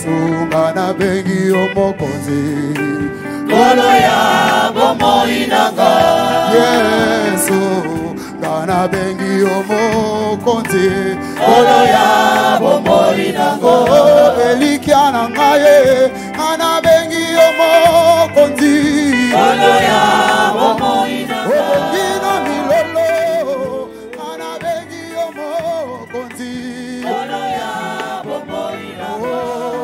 Ngana bengi omokonzi Kolo ya bomoi nanga Yesu Ngana bengi omokonzi Kolo ya bomoi nanga Elikia nangaye Ngana bengi omokonzi Kolo ya bomoi nanga Okokina milolo Ngana bengi omokonzi Kolo ya bomoi nanga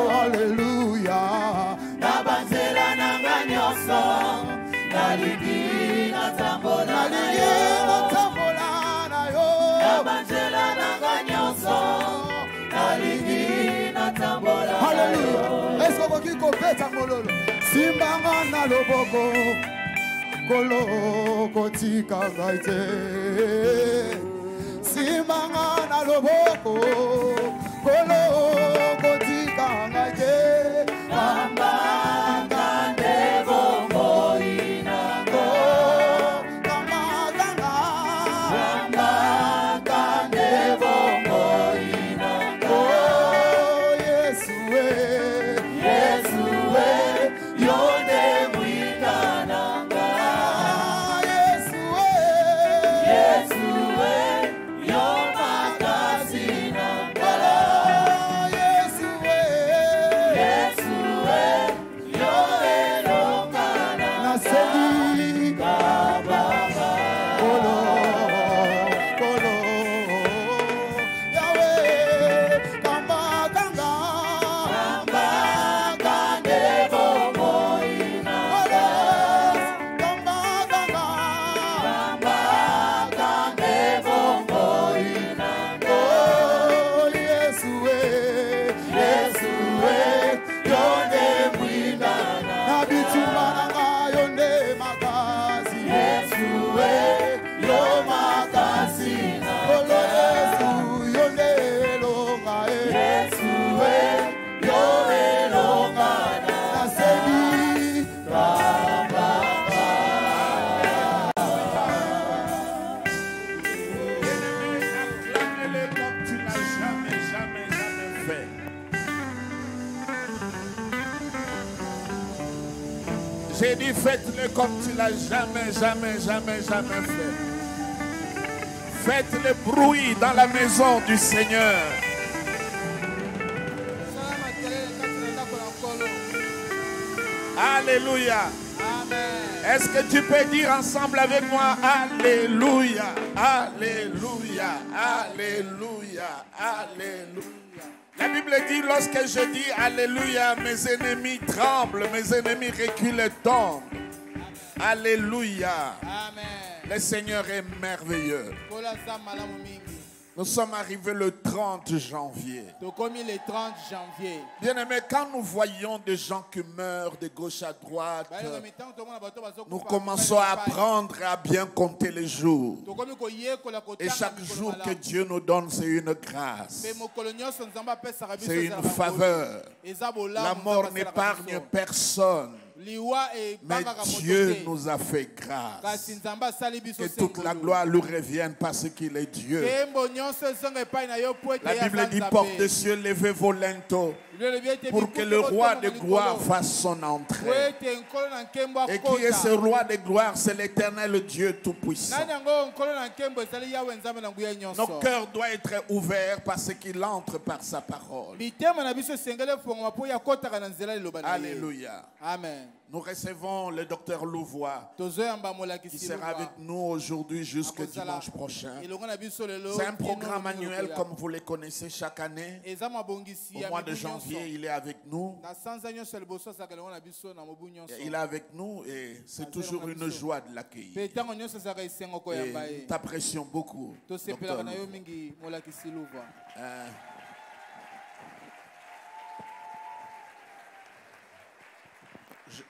Hallelujah Nabanzela nanga nyoso Naligi natambola na yo Nabanzela nanga nyoso Naligi natambola na yo Est-ce qu'on peut kopeta mololo Simbanga na loboko Kolo kotika gaite Simbanga na loboko Kolo kotika gaite Mamba kande bongo inango Mamba kande bongo inango Yesue yone mwitananga Yesue yomakasi J'ai dit faites-le comme tu l'as jamais fait. Faites le bruit dans la maison du Seigneur. Alléluia. Amen. Est-ce que tu peux dire ensemble avec moi Alléluia, Alléluia, Alléluia, Alléluia. La Bible dit, lorsque je dis Alléluia, mes ennemis tremblent, mes ennemis reculent et tombent. Alléluia. Amen. Le Seigneur est merveilleux. Nous sommes arrivés le 30 janvier. Bien-aimés, quand nous voyons des gens qui meurent de gauche à droite, nous commençons à apprendre à bien compter les jours. Et chaque jour que Dieu nous donne, c'est une grâce. C'est une faveur. La mort n'épargne personne. Mais Dieu nous a fait grâce. Que toute la gloire lui revienne parce qu'il est Dieu. La Bible dit, porte des cieux, levez vos linteaux pour que le roi de gloire fasse son entrée. Et qui est ce roi de gloire? C'est l'Éternel Dieu Tout-Puissant. Nos cœurs doivent être ouverts parce qu'il entre par sa parole. Alléluia. Amen. Nous recevons le docteur Louvois qui sera avec nous aujourd'hui jusqu'au dimanche prochain. C'est un programme annuel comme vous le connaissez chaque année. Au mois de janvier, il est avec nous. Il est avec nous et c'est toujours une joie de l'accueillir. Nous t'apprécions beaucoup. Docteur Louvois.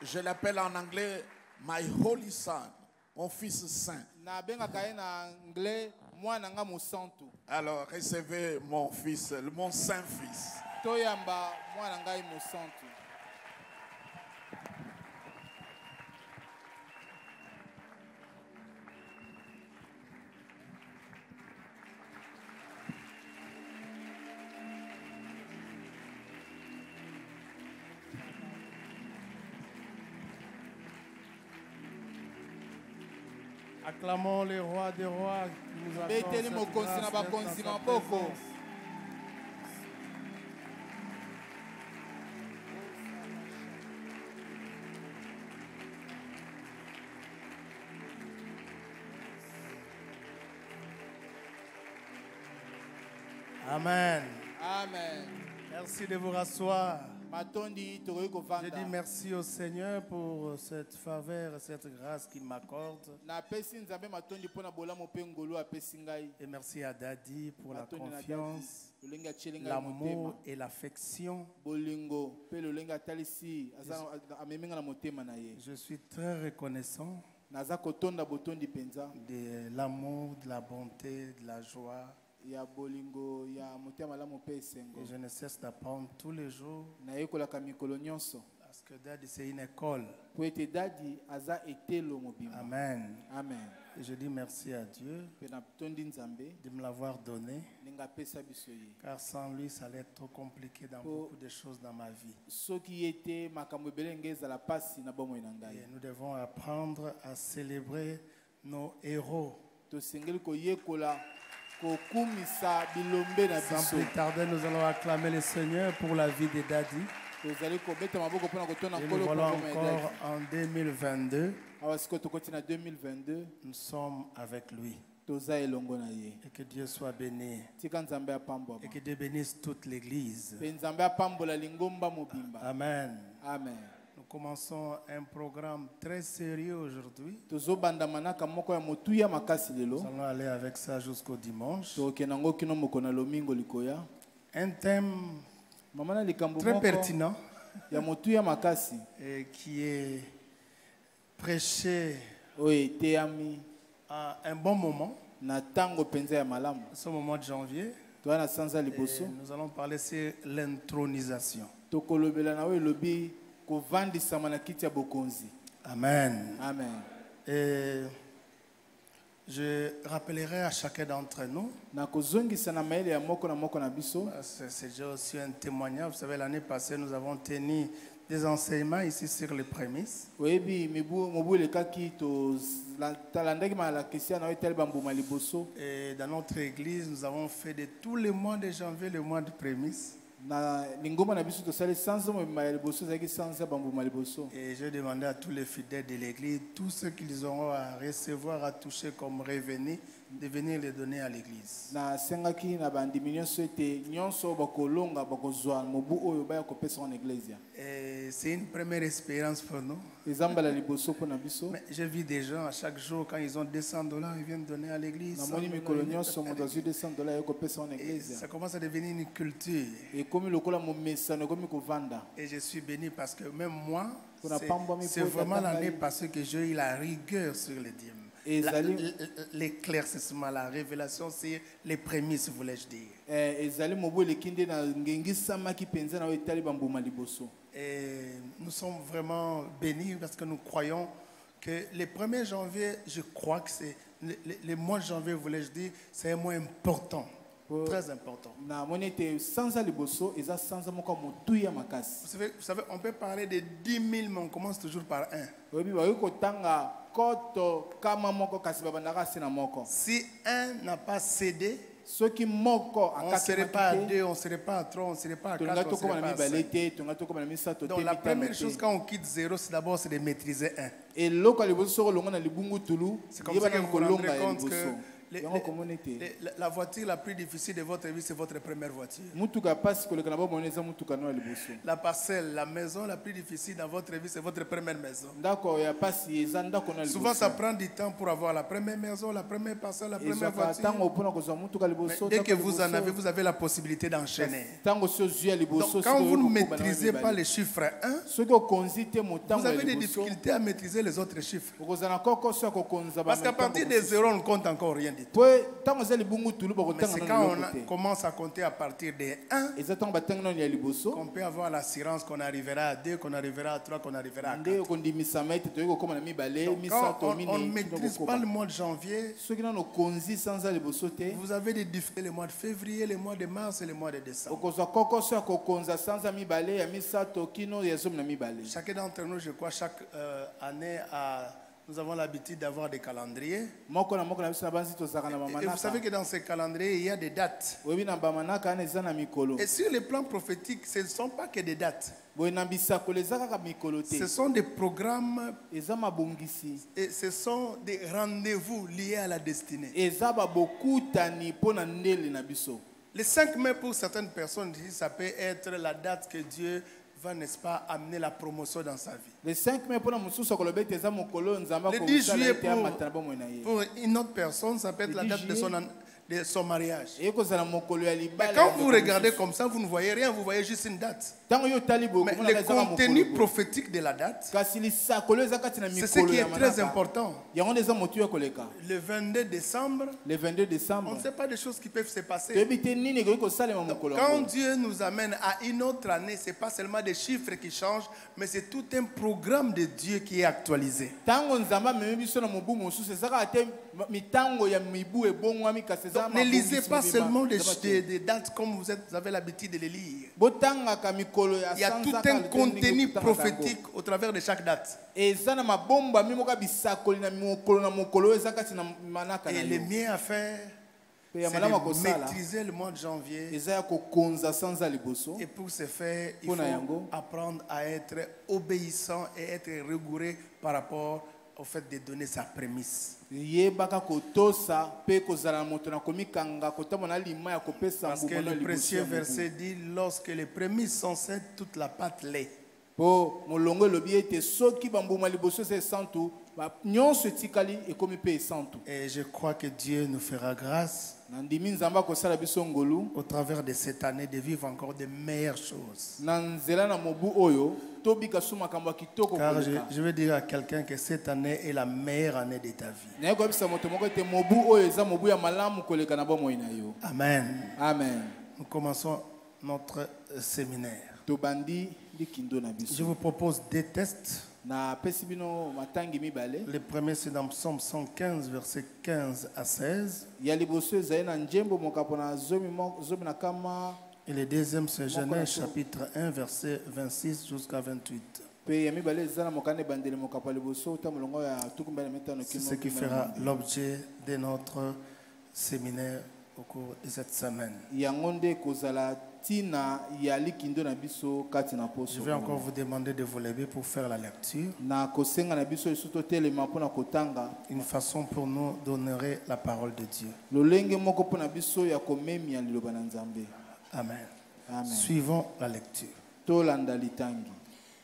Je l'appelle en anglais my holy son, mon fils saint. Alors recevez mon fils, mon saint fils. Acclamons le roi des rois qui nous accorde Beteli cette mokonzi grâce na d'être dans bakonzi sa maboko. présence. Amen. Amen. Merci de vous rasseoir. Matondi tokoki Je kovanda. dis merci au Seigneur pour cette faveur et cette grâce qu'il m'accorde. Napesi nzambe matondi mpona bolamu mpe ngolu apesi ngai. Et merci à Dadi pour la Matondi na confiance, Dadi, lolenge atieli ngai l'amour motema. et l'affection. Bolingo mpe lolenge atalisi amemi ngai na motema na ye. Je suis très reconnaissant Naza kotonda botondi penza de l'amour, de la bonté, de la joie. ya bolingo ya motema malamu mpe esengo. Et je ne cesse d'apprendre tous les jours Nayekolaka mikolo nyonso. parce que Dadi, c'est une école. Po ete dadi aza etelo mobimba. Amen. Amen. Et je dis merci à Dieu Mpe natondi nzambe de me l'avoir donné, ndenge apesa biso ye. car sans lui, ça allait être trop compliqué dans beaucoup de choses dans ma vie. Soki ye te makambo ebele nge ezala pasi na bomoi na ngai. Et nous devons apprendre à célébrer nos héros. Tosengeli koyekola kokumisa bilombe na Sans biso. plus tarder, nous allons acclamer le Seigneur pour la vie de Dadi. Tozali kobeta maboko mpona kotonda Et nous nkolo voilà pongoma ya encore dadi. en 2022. Awa sikoyo tokoti na 2022 Nous sommes avec lui. toza elongo na ye. Et que Dieu soit béni. Tika nzambe apambwama. Et que Dieu bénisse toute l'Église. Mpe nzambe apambola lingomba mobimba. Amen. Amen. Nous commençons un programme très sérieux aujourd'hui. Tozobanda manaka moko ya motuya makasi Nous lelo. allons aller avec ça jusqu'au dimanche. Tokenda ngo kino moko na lomingo likoya. Un thème Mama na likambo très moko pertinent ya motuya makasi et qui est prêché oyo eteyami à un bon moment. na ntango mpenza ya malamu. Nous sommes au mois de janvier. Toza na sanza Et liboso. nous allons parler sur l'intronisation. Tokolobela na oyo elobi kovandisama na kiti ya bokonzi. Amen. Amen. Et je rappellerai à chacun d'entre nous, Na kozongisa na mayele ya moko na biso. c'est déjà aussi un témoignage. Vous savez, l'année passée, nous avons tenu des enseignements ici sur les prémices. Oyebi mobu elekaki talandaki malakisi na oyo etali bambuma liboso. Et dans notre église, nous avons fait de tous les mois de janvier le mois de prémices. Na lingomba na biso tosali sanza mobima ya liboso ezalaki sanza bambuma liboso. Et j'ai demandé à tous les fidèles de l'église, tous ceux qu'ils auront à recevoir, à toucher comme revenu, de venir les donner à l'église. Na sengaki na bandimi nyonso ete nyonso bakolonga bakozwa mobu oyo baya kopesa na eglise. Et c'est une première expérience pour nous. Ezambala liboso mpona biso. Mais j'ai vu des gens, à chaque jour, quand ils ont $200, ils viennent donner à l'église. Namoni mikolo nyonso moto azwi $200 ya kopesa na Et eglise. ça commence à devenir une culture. Ekomi lokola momesano ekomi kovanda. Et je suis béni parce que même moi, Kuna pamba mi c'est po vraiment tatanga l'année yi. passée que j'ai eu la rigueur sur les dîmes. Et L'éclaircissement, la révélation, c'est les prémices, voulais-je dire. Ezali mobu eleki nde na ngengisamaki mpenza na oyo etali bambuma liboso. Et nous sommes vraiment bénis parce que nous croyons que le 1er janvier, je crois que c'est le mois de janvier, voulais-je dire, c'est un mois important, très important. Na moni ete sanza liboso eza sanza moko ya motuya makasi. Vous savez, on peut parler de 10 000, mais on commence toujours par un. Oyebi bayoki kotanga koto kama moko kasi babandaka se na moko. Si un n'a pas cédé, Soki moko on ne serait pas à akaki 2, on ne serait pas à 3, on ne serait pas à 4, tonga on ne tokoma serait na pas à mibale 5. te, tonga tokoma na misato te, Donc la mitano première te. chose quand on quitte 0, c'est d'abord c'est de maîtriser 1. Eloko ya liboso soko longa na libungu tulu, C'est comme ça que vous vous kolonga rendrez ya compte liboso. que Yango komona ete. la voiture la plus difficile de votre vie, c'est votre première voiture. Mutuka pasi koleka na bomona eza mutuka no ya liboso. La parcelle, la maison la plus difficile dans votre vie, c'est votre première maison. Ndako ya pasi eza ndako na liboso. Souvent, ça prend du temps pour avoir la première maison, la première parcelle, la première voiture. Tango pona kozwa mutuka Mais liboso. dès que vous en avez, vous avez la possibilité d'enchaîner. Tango sio zuya liboso. Donc, quand vous ne maîtrisez pas les chiffres 1, soki okonzi te motango vous ya avez des liboso. difficultés à maîtriser les autres chiffres. Okozana koko sio kokonza ba. Parce qu'à partir de 0, on ne compte encore rien du tout. Po tango za libungu tulu Mais bakotanga c'est na quand liboso te. on commence à compter à partir de 1 Eza tango batanga na ya liboso. qu'on peut avoir l'assurance qu'on arrivera à 2, qu'on arrivera à 3, qu'on arrivera à 4. Nde okondimisama ete toyeko koma na mibale Donc, misato quand mine. on ne maîtrise pas le mois de janvier, soki nano konzi sanza liboso te. vous avez des difficultés le mois de février, le mois de mars et le mois de décembre. Okozwa koko sio kokonza sanza mibale ya misato kino ya zomi na mibale. Chacun d'entre nous, je crois, chaque année a nous avons l'habitude d'avoir des calendriers. Et vous vous savez que dans ces calendriers, il y a des dates. Et sur le plan prophétique, ce ne sont pas que des dates. Ce sont des programmes et ce sont des rendez-vous liés à la destinée. Le 5 mai, pour certaines personnes, ça peut être la date que Dieu va, n'est-ce pas, amener la promotion dans sa vie. Le 5 mai, le 10 juillet, pour une autre personne, ça peut être la date de son mariage. Mais quand vous regardez comme ça, vous ne voyez rien, vous voyez juste une date. Mais le contenu prophétique de la date, c'est ce qui est très important. Le 22 décembre, on ne sait pas des choses qui peuvent se passer. Quand Dieu nous amène à une autre année, ce n'est pas seulement des chiffres qui changent, mais c'est tout un programme de Dieu qui est actualisé. Donc, ne lisez pas seulement des dates comme vous avez l'habitude de les lire. Il y a tout un contenu prophétique au travers de chaque date. Et le mien à faire, c'est de maîtriser le mois de janvier. Et pour ce faire, il faut apprendre à être obéissant et être rigoureux par rapport au fait de donner sa prémisse. Parce que le précieux verset dit, lorsque les prémices sont saines, toute la pâte l'est. Et je crois que Dieu nous fera grâce au travers de cette année de vivre encore de meilleures choses. Car je veux dire à quelqu'un que cette année est la meilleure année de ta vie. Amen. Amen. Nous commençons notre séminaire. Je vous propose deux tests. Le premier, c'est dans Psaume 115, versets 15 à 16. Et le deuxième, c'est Genèse chapitre 1, verset 26 jusqu'à 28. C'est ce qui fera l'objet de notre séminaire au cours de cette semaine. Je vais encore vous demander de vous lever pour faire la lecture. Une façon pour nous d'honorer la parole de Dieu. Amen. Suivons la lecture.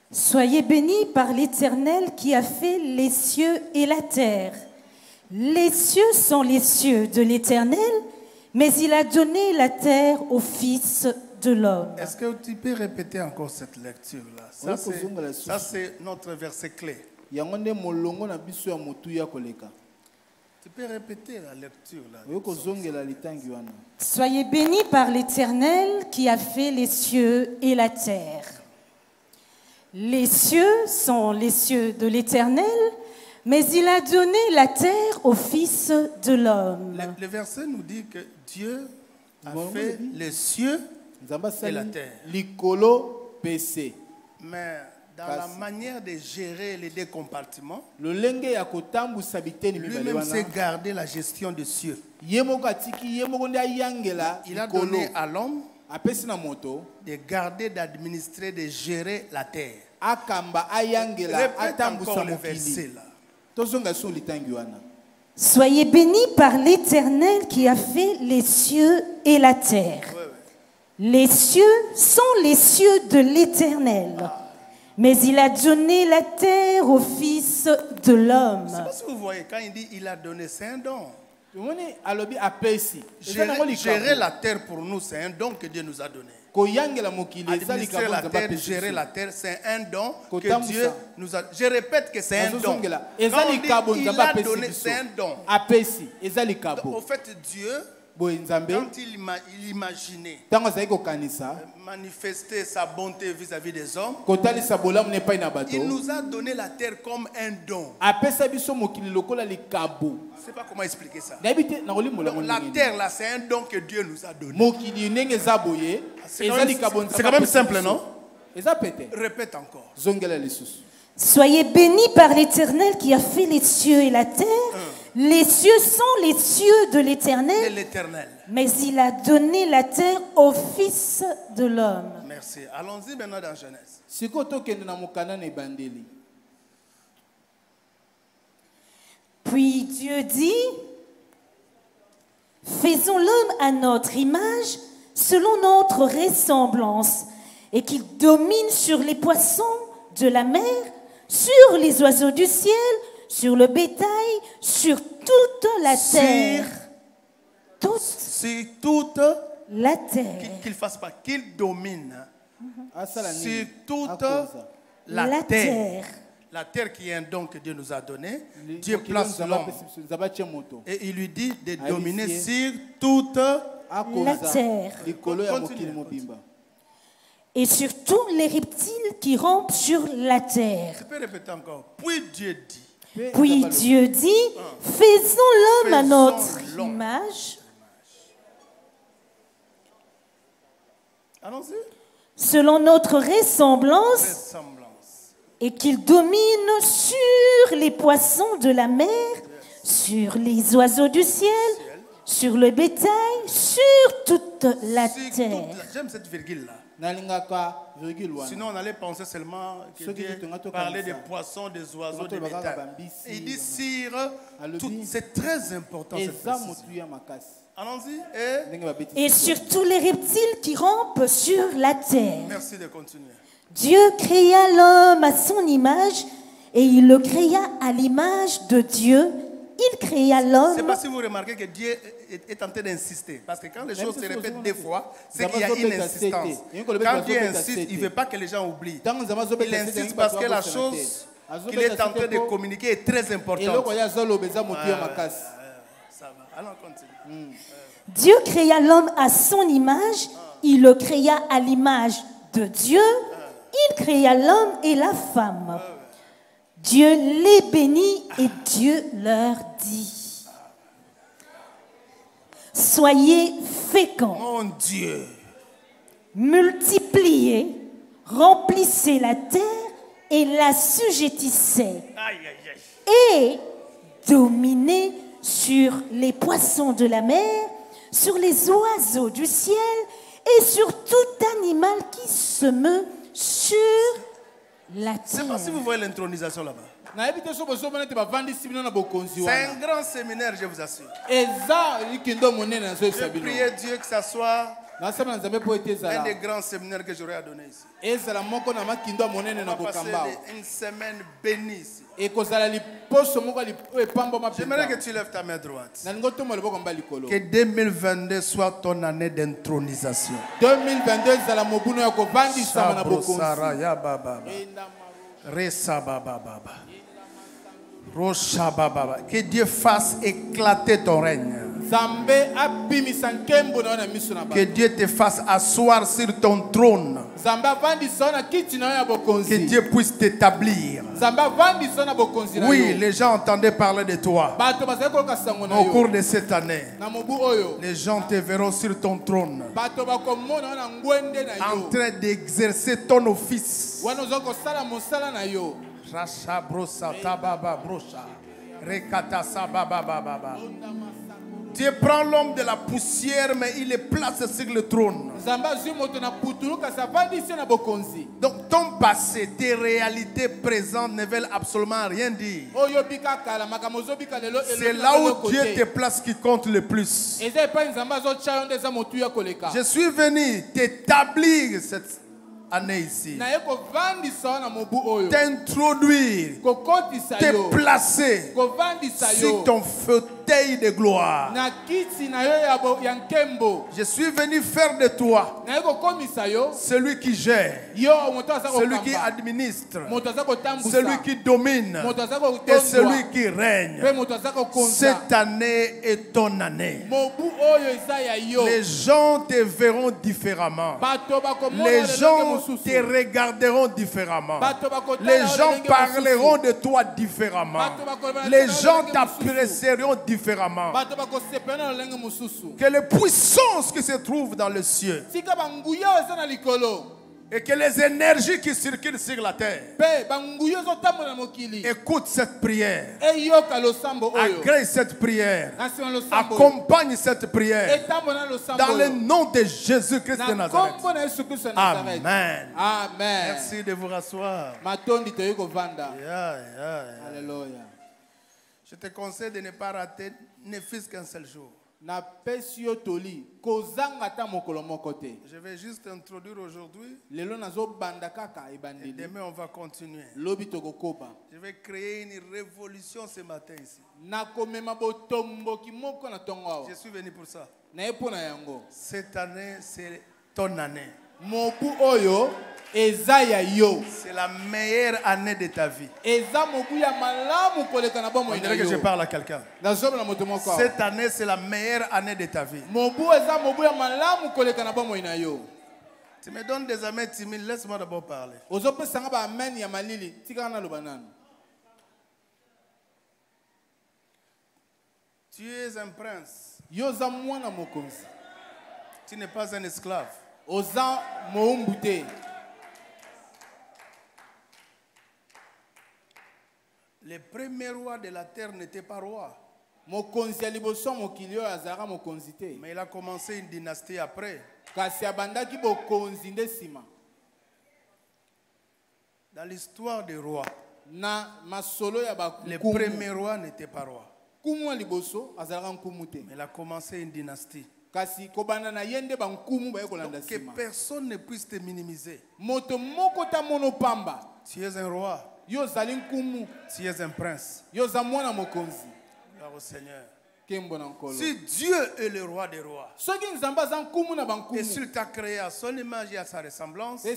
Soyez bénis par l'Éternel qui a fait les cieux et la terre. Les cieux sont les cieux de l'Éternel, mais il a donné la terre au Fils de l'homme. Est-ce que tu peux répéter encore cette lecture-là? Ça, c'est notre verset clé. Tu peux répéter la lecture-là. Soyez bénis par l'Éternel qui a fait les cieux et la terre. Les cieux sont les cieux de l'Éternel, mais il a donné la terre au Fils de l'homme. Le verset nous dit que Dieu a fait les cieux et la terre. Mais dans la manière de gérer les deux compartiments, lui-même s'est gardé la gestion des cieux. Il a donné à l'homme de garder, d'administrer, de gérer la terre. Répète encore le verset là. Soyez bénis par l'Éternel qui a fait les cieux et la terre. Les cieux sont les cieux de l'Éternel, mais il a donné la terre au Fils de l'homme. Je ne sais pas si vous voyez, quand il dit il a donné, c'est un don. Gérer la terre pour nous, c'est un don que Dieu nous a donné. Administrer la terre, gérer la terre, c'est un don que Dieu nous a. Je répète que c'est un don. Quand on dit il a donné, c'est un don. Au fait, Dieu, quand il imaginait manifester sa bonté vis-à-vis des hommes, il nous a donné la terre comme un don. Je ne sais pas comment expliquer ça. Donc, la terre là, c'est un don que Dieu nous a donné. C'est quand même simple, non? Répète encore. Soyez bénis par l'Éternel qui a fait les cieux et la terre. Les cieux sont les cieux de l'Éternel, mais il a donné la terre au Fils de l'homme. Merci. Allons-y maintenant dans Genèse. Puis Dieu dit, faisons l'homme à notre image, selon notre ressemblance, et qu'il domine sur les poissons de la mer, sur les oiseaux du ciel, sur le bétail, sur toute la terre. Sur toute la terre. Qu'il fasse pas, qu'il domine. Sur toute la terre. La terre qui est un don que Dieu nous a donné. Dieu place l'homme. Et il lui dit de dominer sur toute la terre. Et sur tous les reptiles qui rampent sur la terre. Je peux répéter encore. Puis Dieu dit. Puis Dieu dit, faisons l'homme à notre image. Allons-y. Selon notre ressemblance. Et qu'il domine sur les poissons de la mer, sur les oiseaux du ciel, sur le bétail, sur toute la terre. J'aime cette virgule-là. Sinon, on allait penser seulement que Dieu parlait des poissons, des oiseaux, des bétails. Il dit sur tout. C'est très important cette précision. Allons-y. Et sur tous les reptiles qui rampent sur la terre. Merci de continuer. Dieu créa l'homme à son image et il le créa à l'image de Dieu. Il créa l'homme. Je ne sais pas si vous remarquez que Dieu est tenté d'insister. Parce que quand les choses se répètent des fois, c'est qu'il y a une insistance. Quand Dieu insiste, il ne veut pas que les gens oublient. Il insiste parce que la chose qu'il est en train de communiquer est très importante. Ça va. Allons continuer. Dieu créa l'homme à son image. Il le créa à l'image de Dieu. Il créa l'homme et la femme. Dieu les bénit et Dieu leur dit, soyez féconds, mon Dieu, multipliez, remplissez la terre et la sujettissez, et dominez sur les poissons de la mer, sur les oiseaux du ciel et sur tout animal qui se meut sur la terre. Je ne sais pas si vous voyez l'intronisation là-bas. C'est un grand séminaire, je vous assure. Je prie Dieu que ça soit un des grands séminaires que j'aurais à donner ici. On va passer une semaine bénie ici. J'aimerais que tu lèves ta main droite. Que 2022 soit ton année d'intronisation. 2022 que Dieu fasse éclater ton règne. Que Dieu te fasse asseoir sur ton trône. Que Dieu puisse t'établir. Oui, les gens entendaient parler de toi. Au cours de cette année, les gens te verront sur ton trône, en train d'exercer ton office. Dieu prend l'homme de la poussière, mais il le place sur le trône. Donc ton passé, tes réalités présentes ne veulent absolument rien dire. C'est là où Dieu te place qui compte le plus. Je suis venu t'établir cette année ici, t'introduire, te placer sur ton fauteuil de gloire. Je suis venu faire de toi celui qui gère, celui qui administre, celui qui domine et celui qui règne. Cette année est ton année. Les gens te verront différemment. Les gens te regarderont différemment. Les gens parleront de toi différemment. Les gens t'apprécieront différemment. Que les puissances qui se trouvent dans le ciel Et que les énergies qui circulent sur la terre écoutent cette prière, agrée cette prière, accompagne cette prière dans le nom de Jésus-Christ de Nazareth. Amen. Merci de vous rasseoir. Alléluia. Je te conseille de ne pas rater ne fût-ce qu'un seul jour. Je vais juste introduire aujourd'hui. Et demain, on va continuer. Je vais créer une révolution ce matin ici. Je suis venu pour ça. Cette année, c'est ton année. C'est la meilleure année de ta vie. On dirait que je parle à quelqu'un. Cette année, c'est la meilleure année de ta vie. Tu me donnes des amens timides, laisse-moi d'abord parler. Tu es un prince. Tu n'es pas un esclave. Les premiers rois de la terre n'étaient pas rois. Mais il a commencé une dynastie après. Dans l'histoire des rois, les premiers rois n'étaient pas rois. Mais il a commencé une dynastie. Donc, que personne ne puisse te minimiser. Tu es un roi. Tu es un prince. Gloire au Seigneur. Si Dieu est le roi des rois, et s'il t'a créé à son image et à sa ressemblance, c'est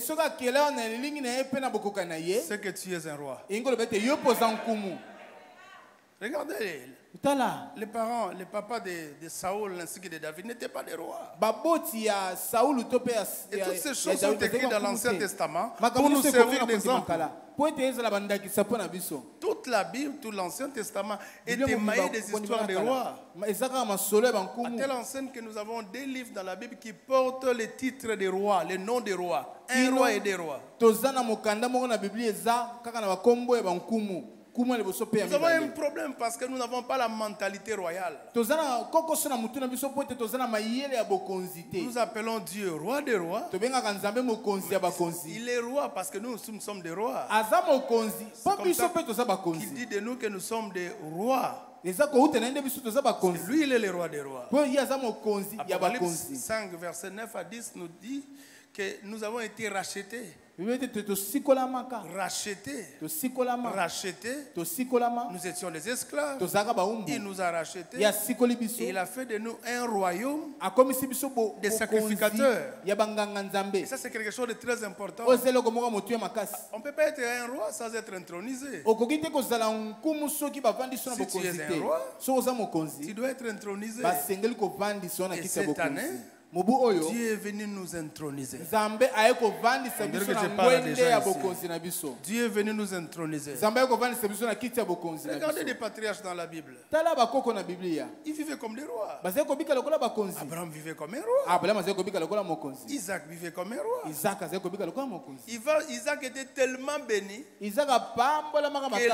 que tu es un roi. Regardez, les parents, les papas de Saoul ainsi que de David n'étaient pas des rois. Et toutes ces choses sont écrites dans l'Ancien Testament pour nous servir d'exemple. Toute la Bible, tout l'Ancien Testament est émaillé des histoires des rois. À telle enseigne que nous avons des livres dans la Bible qui portent les titres des rois, les noms des rois. Un roi et des rois. Nous avons un problème parce que nous n'avons pas la mentalité royale. Nous appelons Dieu roi des rois. Il est roi parce que nous sommes des rois. Il dit de nous que nous sommes des rois. Lui, il est le roi des rois. Apocalypse 5, verset 9 à 10 nous dit que nous avons été rachetés. Rachetés. Nous étions des esclaves. Il nous a rachetés. Et il a fait de nous un royaume des sacrificateurs. Et ça, c'est quelque chose de très important. On ne peut pas être un roi sans être intronisé. Si tu es un roi, tu dois être intronisé. Et cette année, Dieu est venu nous introniser. Dieu est venu nous introniser. Regardez les patriarches dans la Bible. Ils vivaient comme des rois. Abraham vivait comme un roi. Isaac vivait comme un roi. Isaac était tellement béni que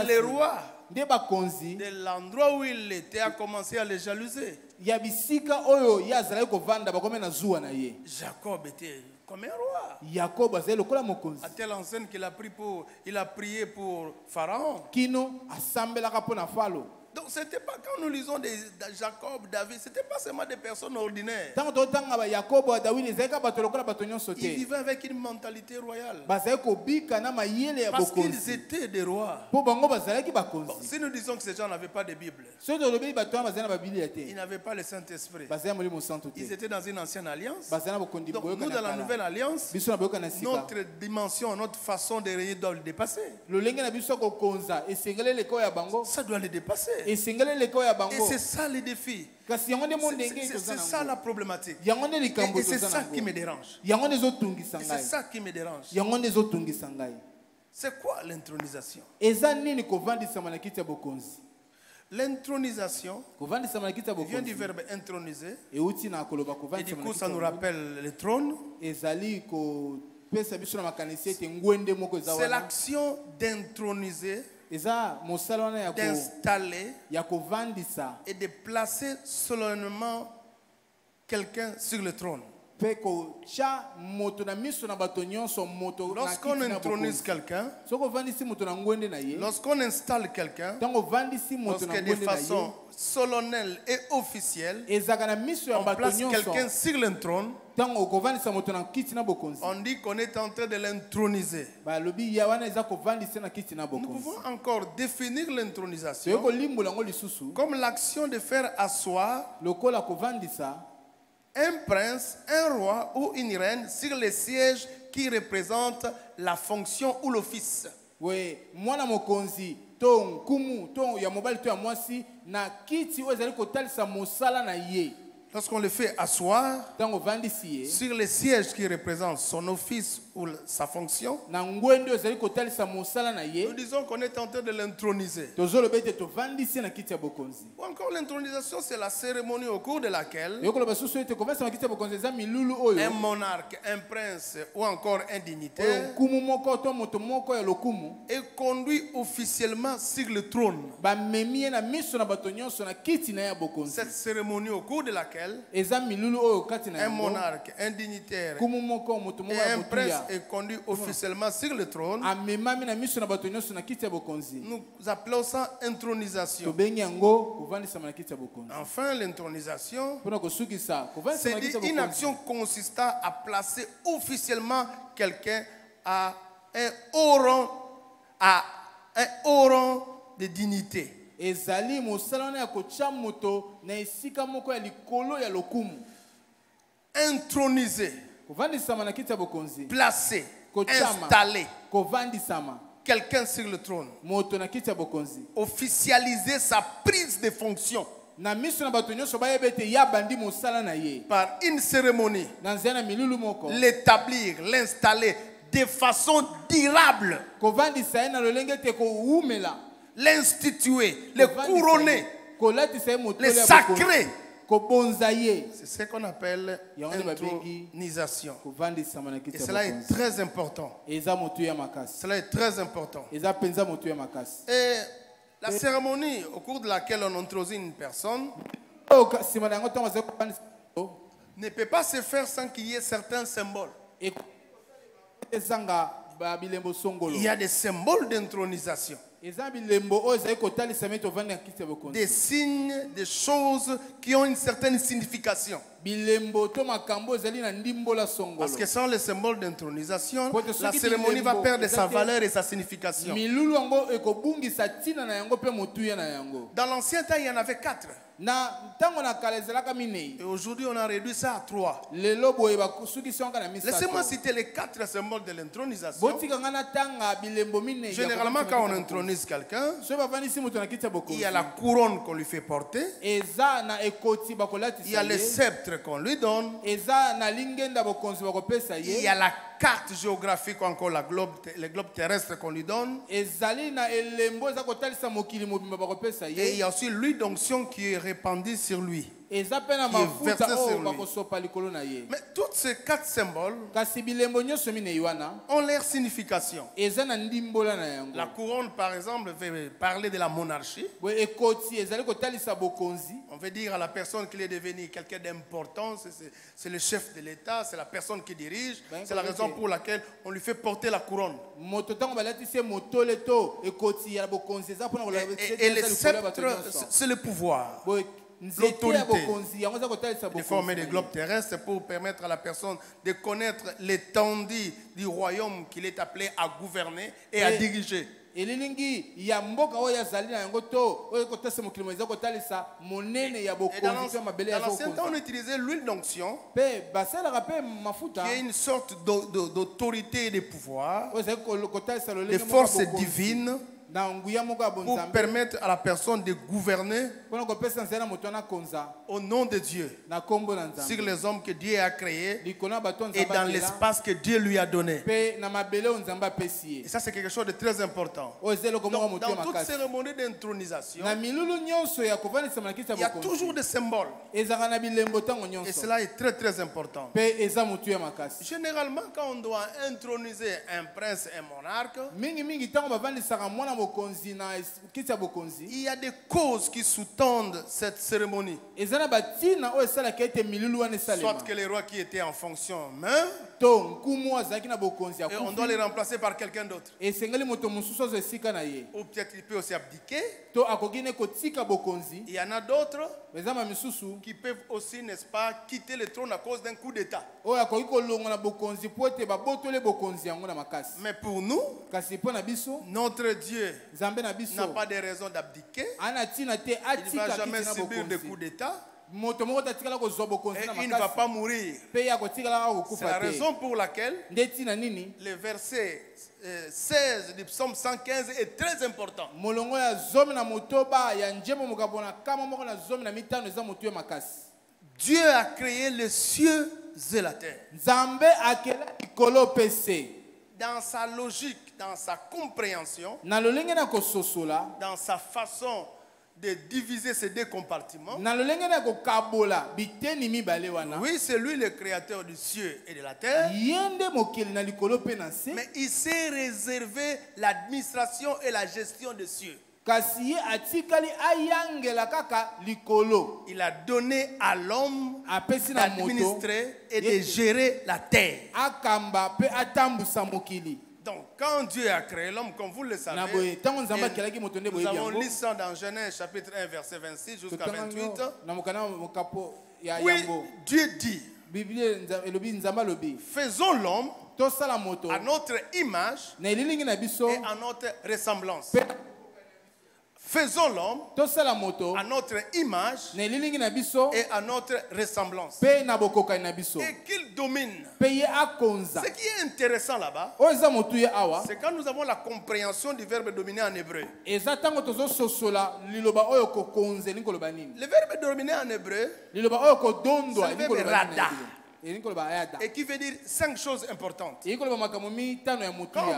le roi de l'endroit où il était a commencé à les jalouser. Jacob était comme un roi. À telle enseigne qu'il a prié pour Pharaon. Donc c'était pas, quand nous lisons de Jacob, David, c'était pas seulement des personnes ordinaires. Ils vivaient avec une mentalité royale. Parce qu'ils étaient des rois. Bon, si nous disons que ces gens n'avaient pas de Bible, ils n'avaient pas le Saint-Esprit, ils étaient dans une ancienne alliance. Donc nous, dans la nouvelle alliance, notre dimension, notre façon de régner doit le dépasser. Ça doit le dépasser. Et c'est ça le défi. C'est ça la problématique. Et c'est ça qui me dérange. C'est ça qui me dérange. C'est quoi l'intronisation? L'intronisation vient du verbe introniser. Et du coup, ça nous rappelle le trône. C'est l'action d'introniser, d'installer et de placer solennellement quelqu'un sur le trône. Lorsqu'on intronise quelqu'un, lorsqu'on installe quelqu'un, lorsque de façon solennelle et officielle, on place quelqu'un sur le trône, on dit qu'on est en train de l'introniser. Nous pouvons encore définir l'intronisation comme l'action de faire asseoir un prince, un roi ou une reine sur les sièges qui représentent la fonction ou l'office. Lorsqu'on le fait asseoir sur les sièges qui représentent son office ou sa fonction, nous disons qu'on est en train de l'introniser. Ou encore l'intronisation, c'est la cérémonie au cours de laquelle un monarque, un prince ou encore un dignitaire est conduit officiellement sur le trône. Cette cérémonie au cours de laquelle un monarque, un dignitaire et un prince est conduit officiellement sur le trône. Nous appelons ça intronisation. Enfin, l'intronisation, c'est une action consistant à placer officiellement quelqu'un à un haut rang de dignité. Introniser, placer, installer quelqu'un sur le trône, officialiser sa prise de fonction par une cérémonie, l'établir, l'installer de façon durable, l'instituer, le couronner, le sacrer. C'est ce qu'on appelle intronisation. Et cela est très important. Cela est très important. Et la cérémonie au cours de laquelle on introduit une personne ne peut pas se faire sans qu'il y ait certains symboles. Il y a des symboles d'intronisation. Des signes, des choses qui ont une certaine signification. Parce que sans les symboles d'intronisation, la cérémonie va perdre sa valeur et sa signification. Dans l'ancien temps, il y en avait 4. Et aujourd'hui, on a réduit ça à 3. Laissez-moi citer les 4 symboles de l'intronisation. Généralement, quand on intronise quelqu'un, il y a la couronne qu'on lui fait porter. Il y a le sceptre qu'on lui donne. Il y a la carte géographique, encore le globe terrestre qu'on lui donne. Et il y a aussi l'huile d'onction qui est répandue sur lui. Mais tous ces 4 symboles ont leur signification. La couronne, par exemple, veut parler de la monarchie. On veut dire à la personne qu'il est devenu quelqu'un d'important, c'est le chef de l'État, c'est la personne qui dirige. C'est la raison pour laquelle on lui fait porter la couronne. Et le sceptre, c'est le pouvoir. L'autorité de former des globes terrestres pour permettre à la personne de connaître l'étendue du royaume qu'il est appelé à gouverner et à diriger. Et dans l'ancien temps, on utilisait l'huile d'onction, qui est une sorte d'autorité et de pouvoir, de force divine, pour permettre à la personne de gouverner au nom de Dieu sur les hommes que Dieu a créés et dans l'espace que Dieu lui a donné. Et ça, c'est quelque chose de très important. Donc, dans toute cérémonie d'intronisation, il y a toujours des symboles. Et cela est très très important. Généralement, quand on doit introniser un prince et un monarque, il y a des causes qui sous-tendent cette cérémonie. Soit que les rois qui étaient en fonction meurent, et on doit les remplacer par quelqu'un d'autre. Ou peut-être il peut aussi abdiquer. Il y en a d'autres qui peuvent aussi, n'est-ce pas, quitter le trône à cause d'un coup d'État. Mais pour nous, notre Dieu n'a pas de raison d'abdiquer. Il ne va jamais subir de coup d'État. Et il ne va pas mourir. C'est la raison pour laquelle le verset 16 du psaume 115 est très important. Dieu a créé les cieux et la terre. Dans sa logique, dans sa compréhension, dans sa façon de diviser ces deux compartiments. Oui, c'est lui le créateur du ciel et de la terre. Mais il s'est réservé l'administration et la gestion des cieux. Il a donné à l'homme d'administrer et de gérer la terre. Donc, quand Dieu a créé l'homme, comme vous le savez, nous avons lu ça dans Genèse chapitre 1, verset 26 jusqu'à 28. Oui, Dieu dit, faisons l'homme à notre image et à notre ressemblance. Faisons l'homme à notre image et à notre ressemblance. Et qu'il domine. Ce qui est intéressant là-bas, c'est quand nous avons la compréhension du verbe dominer en hébreu. Le verbe dominer en hébreu, c'est le verbe rada. Et qui veut dire 5 choses importantes. Quand on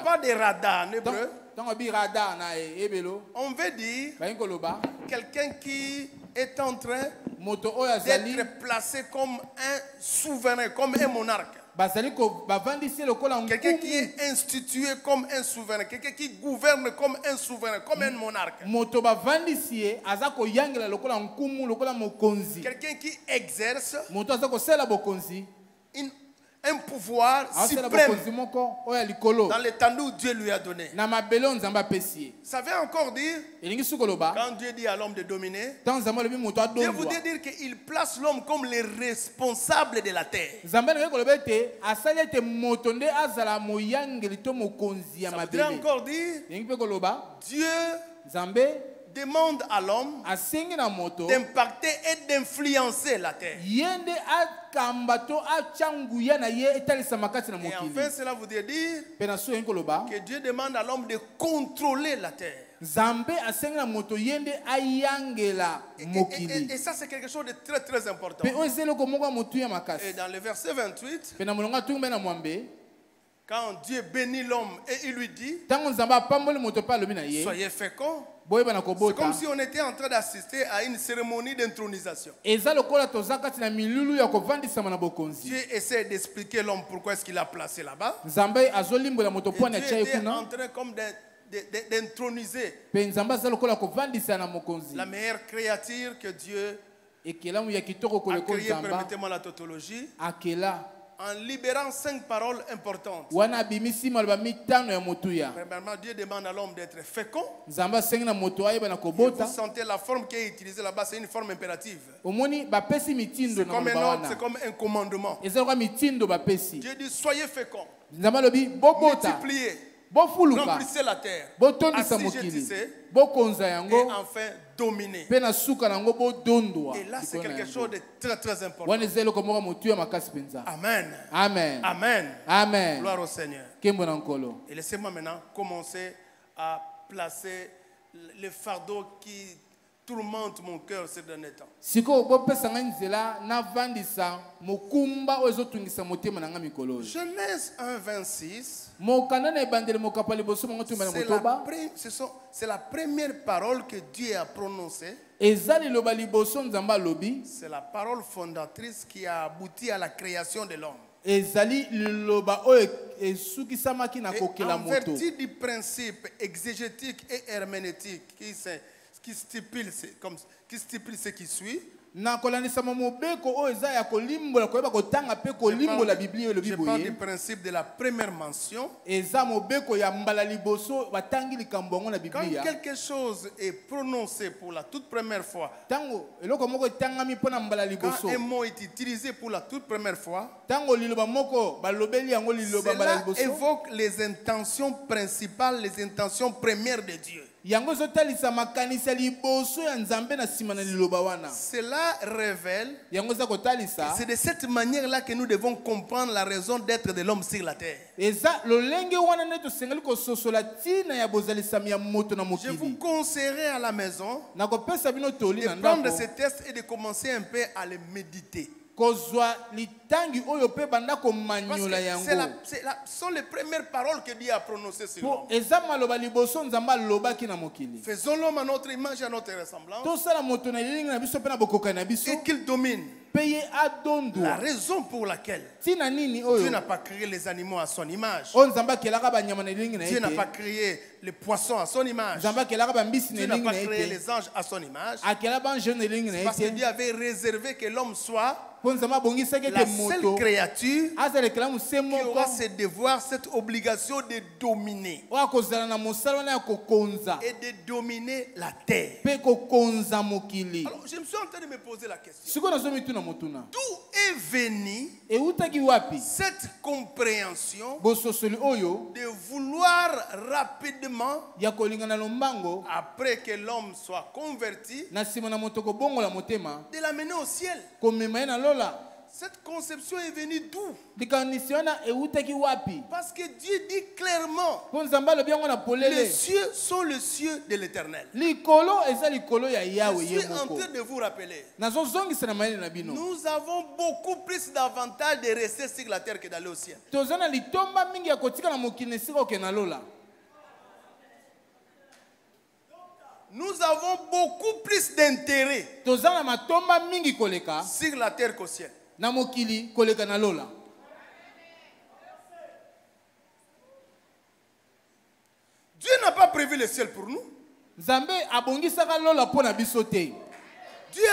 parle de rada en hébreu, on veut dire quelqu'un qui est en train d'être placé comme un souverain, comme un monarque. Quelqu'un qui est institué comme un souverain, quelqu'un qui gouverne comme un souverain, comme un monarque. Quelqu'un qui exerce un pouvoir suprême dans l'étendue où Dieu lui a donné. Ça veut encore dire, quand Dieu dit à l'homme de dominer, Dieu voudrait dire qu'il place l'homme comme le responsable de la terre. Ça veut encore dire, Dieu demande à l'homme d'impacter et d'influencer la terre. Et enfin, cela voudrait dire que Dieu demande à l'homme de contrôler la terre. Et ça, c'est quelque chose de très très important. Et dans le verset 28, quand Dieu bénit l'homme et il lui dit, soyez féconds. C'est comme si on était en train d'assister à une cérémonie d'intronisation. Dieu essaie d'expliquer l'homme pourquoi est-ce qu'il a placé là-bas. Et Dieu était en train comme d'introniser la meilleure créature que Dieu a créée, permettez-moi la tautologie, en libérant 5 paroles importantes. Premièrement, Dieu demande à l'homme d'être fécond. Vous sentez la forme qui est utilisée là-bas, c'est une forme impérative. C'est comme un ordre, c'est comme un commandement. Dieu dit soyez féconds, multipliez, remplissez la terre, assujettissez, et enfin dominer. Et là, c'est quelque chose de très très important. Amen. Amen. Amen. Gloire au Seigneur. Et laissez-moi maintenant commencer à placer le fardeau qui tourmente mon cœur ces derniers temps. Genèse 1:26. C'est la première parole que Dieu a prononcée. C'est la parole fondatrice qui a abouti à la création de l'homme. En vertu du principe exégétique et herméneutique qui stipule ce qui suit, je parle du principe de la première mention. Quand quelque chose est prononcé pour la toute première fois, quand un mot est utilisé pour la toute première fois, cela évoque les intentions principales, les intentions premières de Dieu. Cela révèle que c'est de cette manière-là que nous devons comprendre la raison d'être de l'homme sur la terre. Je vous conseillerais à la maison de prendre ces tests et de commencer un peu à les méditer. Ce sont les premières paroles que Dieu a prononcées sur l'homme. Faisons l'homme à notre image et à notre ressemblance. Et qu'il domine. La raison pour laquelle Dieu n'a pas créé les animaux à son image. Dieu n'a pas créé les poissons à son image. Dieu n'a pas créé les anges à son image. Parce que Dieu avait réservé que l'homme soit la seule créature qui aura ce devoir, cette obligation de dominer. Et de dominer la terre. Alors, je me suis en train de me poser la question. D'où est venue cette compréhension de vouloir rapidement, après que l'homme soit converti, de l'amener au ciel? Cette conception est venue d'où? Parce que Dieu dit clairement, les cieux sont les cieux de l'Éternel. Je suis en train de vous rappeler, nous avons beaucoup plus d'avantages de rester sur la terre que d'aller au ciel. Nous avons beaucoup plus d'intérêt sur la terre qu'au ciel. Dieu n'a pas prévu le ciel pour nous. Dieu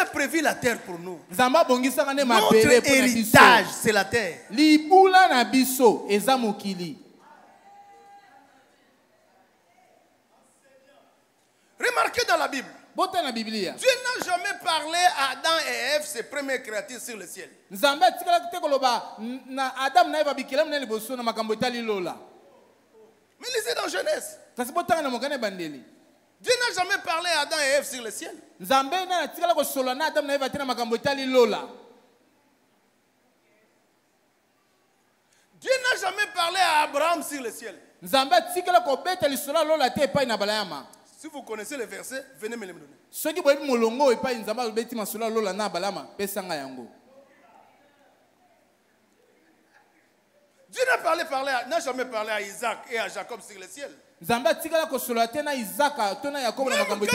a prévu la terre pour nous. Notre héritage, c'est la terre. Remarquez dans la Bible, Dieu n'a jamais parlé à Adam et Ève, ses premières créatures sur le ciel. Mais lisez dans Genèse. Dieu n'a jamais parlé à Adam et Ève sur le ciel. Dieu n'a jamais parlé à Abraham sur le ciel. Si vous connaissez le verset, venez me le donner. Dieu n'a jamais parlé à Isaac et à Jacob sur le ciel. Même quand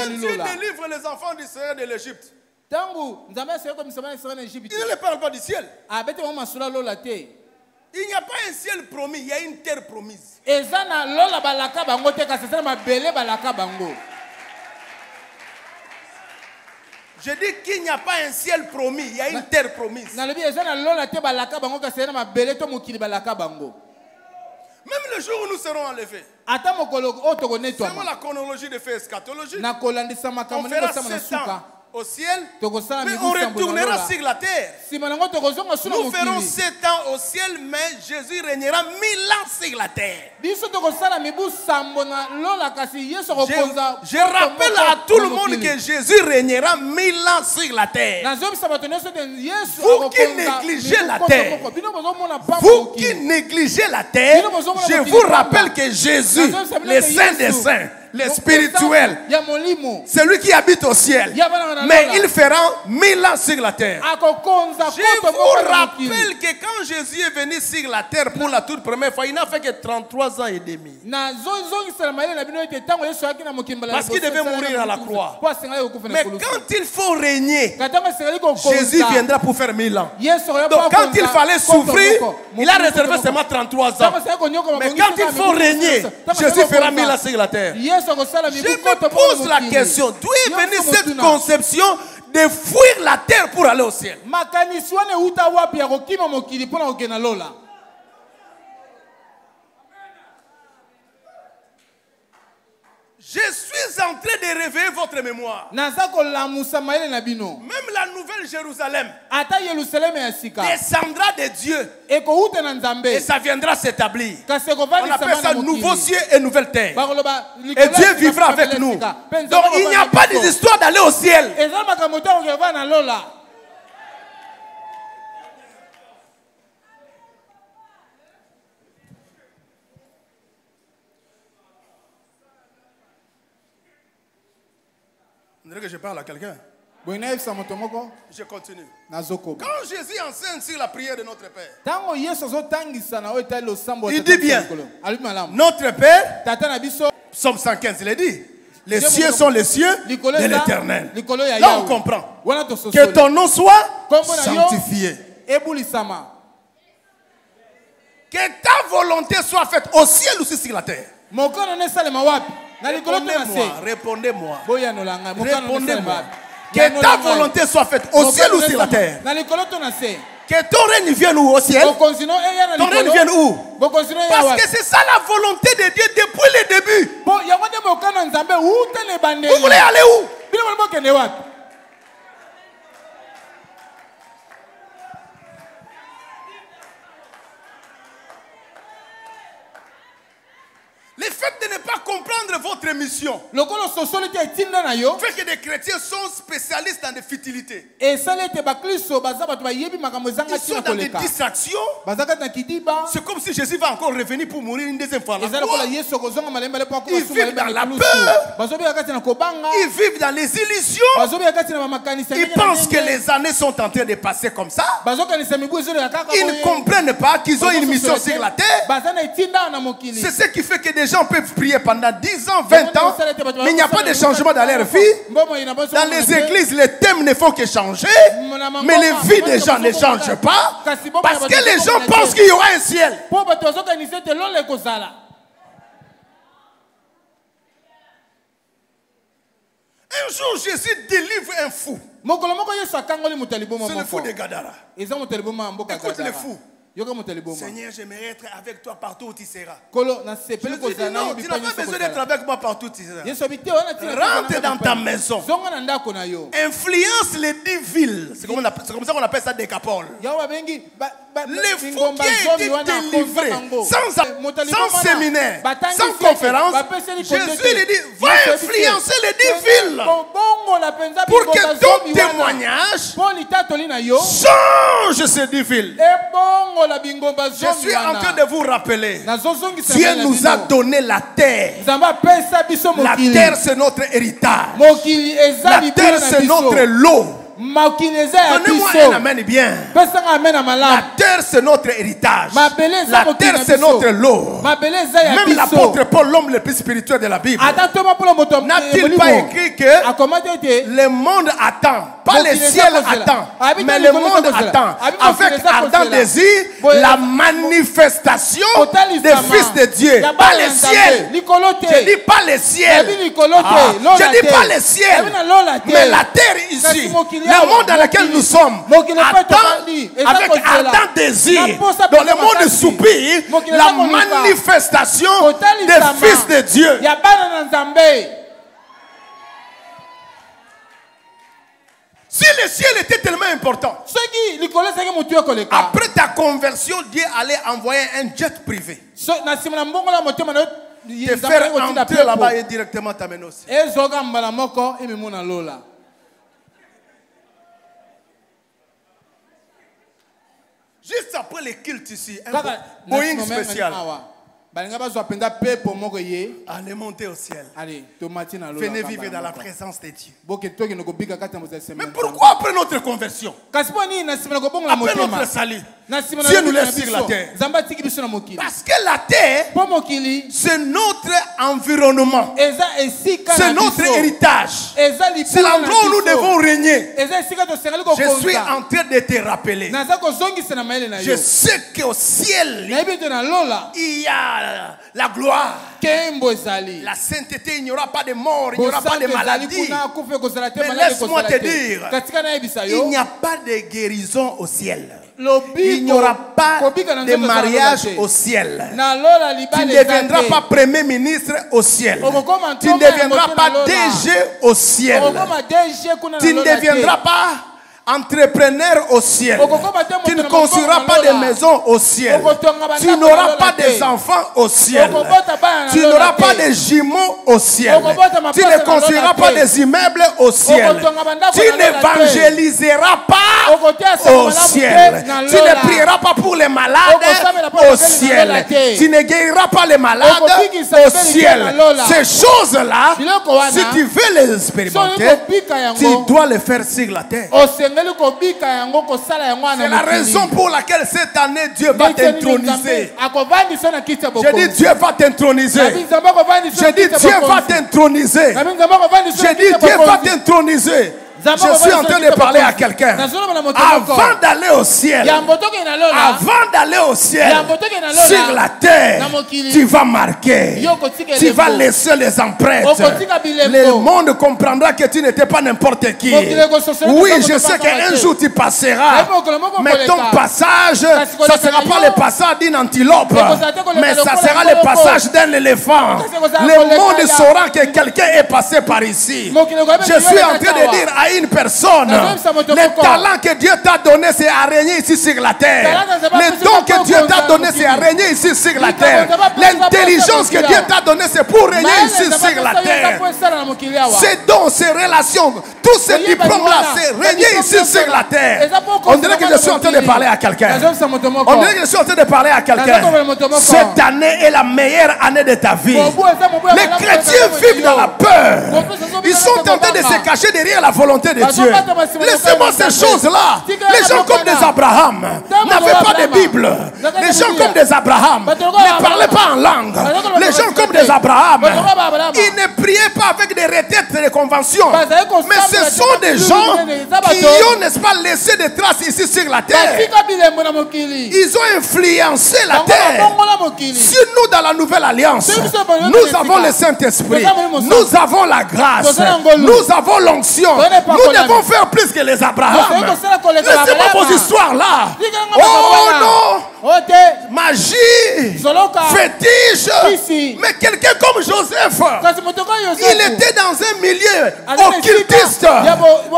Dieu délivre les enfants d'Israël de l'Égypte, il ne parle pas du ciel. Il n'y a pas un ciel promis, il y a une terre promise. Je dis qu'il n'y a pas un ciel promis, il y a une terre promise. Même le jour où nous serons enlevés, selon la chronologie des faits eschatologiques, on fera 7 ans au ciel, mais on retournera sur la terre. Nous ferons 7 ans au ciel, mais Jésus régnera 1000 ans sur la terre. Je rappelle à tout le monde que Jésus régnera 1000 ans sur la terre. Vous qui négligez la terre, je vous rappelle que Jésus, le Saint des Saints, le spirituel. C'est lui qui habite au ciel. Mais il fera 1000 ans sur la terre. Je vous rappelle que quand Jésus est venu sur la terre pour la toute première fois, il n'a fait que 33 ans et demi. Parce qu'il devait mourir à la croix. Mais quand il faut régner, Jésus viendra pour faire 1000 ans. Donc quand il fallait souffrir, il a réservé seulement 33 ans. Mais quand il faut régner, Jésus fera 1000 ans sur la terre. Je me pose la question, d'où est venue cette conception de fuir la terre pour aller au ciel? Je suis en train de réveiller votre mémoire. Même la nouvelle Jérusalem descendra de Dieu et ça viendra s'établir. On appelle ça nouveau ciel et nouvelle terre. Et Dieu vivra avec nous. Donc il n'y a pas d'histoire d'aller au ciel. On dirait que je parle à quelqu'un. Je continue. Quand Jésus enseigne sur la prière de notre Père, il dit bien, notre Père, Psaume 115, il est dit, les cieux sont les cieux de l'Éternel. Là on comprend que ton nom soit sanctifié. Que ta volonté soit faite au ciel ou sur la terre. Répondez-moi. Répondez-moi. Que ta volonté soit faite au ciel ou sur la terre. Que ton règne vienne où au ciel? Ton règne vienne où? Parce que c'est ça la volonté de Dieu depuis le début. Vous voulez aller où? Le fait de ne pas comprendre votre mission fait que des chrétiens sont spécialistes dans des futilités. Ils sont dans des distractions. C'est comme si Jésus va encore revenir pour mourir une deuxième fois. Ils vivent dans la peur. Ils vivent dans les illusions. Ils pensent que les années sont en train de passer comme ça. Ils ne comprennent pas qu'ils ont une mission sur la terre. C'est ce qui fait que des gens peuvent prier pendant 10 ans, 20 ans, mais il n'y a pas de changement dans leur vie. Dans les églises, les thèmes ne font que changer, mais les vies des gens ne changent pas, parce que les gens pensent qu'il y aura un ciel. Un jour, Jésus délivre un fou. C'est le fou de Gadara. Écoute le fou. Seigneur, j'aimerais être avec toi partout où tu seras. Je te dis non, tu n'as pas besoin d'être avec moi partout où tu seras. Rentre dans ta maison. Influence les 10 villes. C'est comme ça qu'on appelle ça décapole. Les fous qui ont été délivrés sans séminaire, sans conférence, Jésus lui dit, va influencer les 10 villes pour que ton témoignage change ces 10 villes. Je suis en train de vous rappeler, Dieu nous a donné la terre. La terre c'est notre héritage. La terre c'est notre lot. Donnez-moi un amen bien. La terre c'est notre héritage. La terre c'est notre lot. Même l'apôtre Paul, l'homme le plus spirituel de la Bible, n'a-t-il pas écrit que le monde attend, pas le ciel attend, mais le monde attend avec ardent désir la manifestation des fils de Dieu. Pas le ciel. Je dis pas le ciel. Je dis pas le ciel, mais la terre ici. Le monde dans lequel nous sommes attend avec ardent désir, dans le monde soupir, la manifestation des fils de Dieu. Si le ciel était tellement important, après ta conversion, Dieu allait envoyer un jet privé te faire entrer là-bas et directement t'amener aussi. Juste après les cultes ici, un Boeing spécial Allez monter au ciel. Allez, venez vivre dans la présence de Dieu. Mais pourquoi après notre conversion, après notre salut, Dieu nous laisse sur la terre? Parce que la terre, c'est notre environnement, c'est notre héritage, c'est l'endroit où nous devons régner. Je suis en train de te rappeler. Je sais qu'au ciel, il y a la gloire, la sainteté, il n'y aura pas de mort, il n'y aura pas de maladie. Mais laisse-moi te dire, il n'y a pas de guérison au ciel. Il n'y aura pas de mariage au ciel. Tu ne deviendras pas premier ministre au ciel. Tu ne deviendras pas DG au ciel. Tu ne deviendras pas entrepreneur au ciel. Tu ne construiras pas de maisons au ciel. Tu n'auras pas des enfants au ciel. Tu n'auras pas de jumeaux au ciel. Tu ne construiras pas des immeubles au ciel. Tu n'évangéliseras pas au ciel. Tu ne prieras pas pour les malades au ciel. Tu ne guériras pas les malades au ciel. Ces choses-là, si tu veux les expérimenter, tu dois les faire sur la terre. C'est la raison pour laquelle cette année Dieu va t'introniser. Je dis Dieu va t'introniser. Je dis Dieu va t'introniser. Je dis Dieu va t'introniser. Je suis en train de parler à quelqu'un. Avant d'aller au ciel, sur la terre, tu vas marquer. Tu vas laisser les empreintes. Le monde comprendra que tu n'étais pas n'importe qui. Oui, je sais qu'un jour tu passeras. Mais ton passage, ça ne sera pas le passage d'une antilope. Mais ça sera le passage d'un éléphant. Le monde saura que quelqu'un est passé par ici. Je suis en train de dire à une personne, le talent que Dieu t'a donné, c'est à régner ici sur la terre. Le don que Dieu t'a donné, c'est à régner ici sur la terre. L'intelligence que Dieu t'a donné, c'est pour régner ici sur la terre. Ces dons, ces relations, tous ces diplômes-là, c'est régner ici sur la terre. On dirait que je suis en train de parler à quelqu'un. On dirait que je suis en train de parler à quelqu'un. Cette année est la meilleure année de ta vie. Les chrétiens vivent dans la peur. Ils sont tentés de se cacher derrière la volonté de Dieu. Laissez-moi ces choses-là. Les gens comme des Abraham n'avaient pas de Bible. Les gens comme des Abraham ne parlaient pas en langue. Les gens comme des Abraham, ils ne priaient pas avec des retraites et des conventions. Mais ce sont des gens qui ont, n'est-ce pas, laissé des traces ici sur la terre. Ils ont influencé la terre. Si nous, dans la nouvelle alliance, nous avons le Saint-Esprit, nous avons la grâce, nous avons l'onction, nous devons faire plus que les Abraham. Laissez-moi vos histoires là. Oh non, magie, fétiche. Mais quelqu'un comme Joseph, il était dans un milieu occultiste.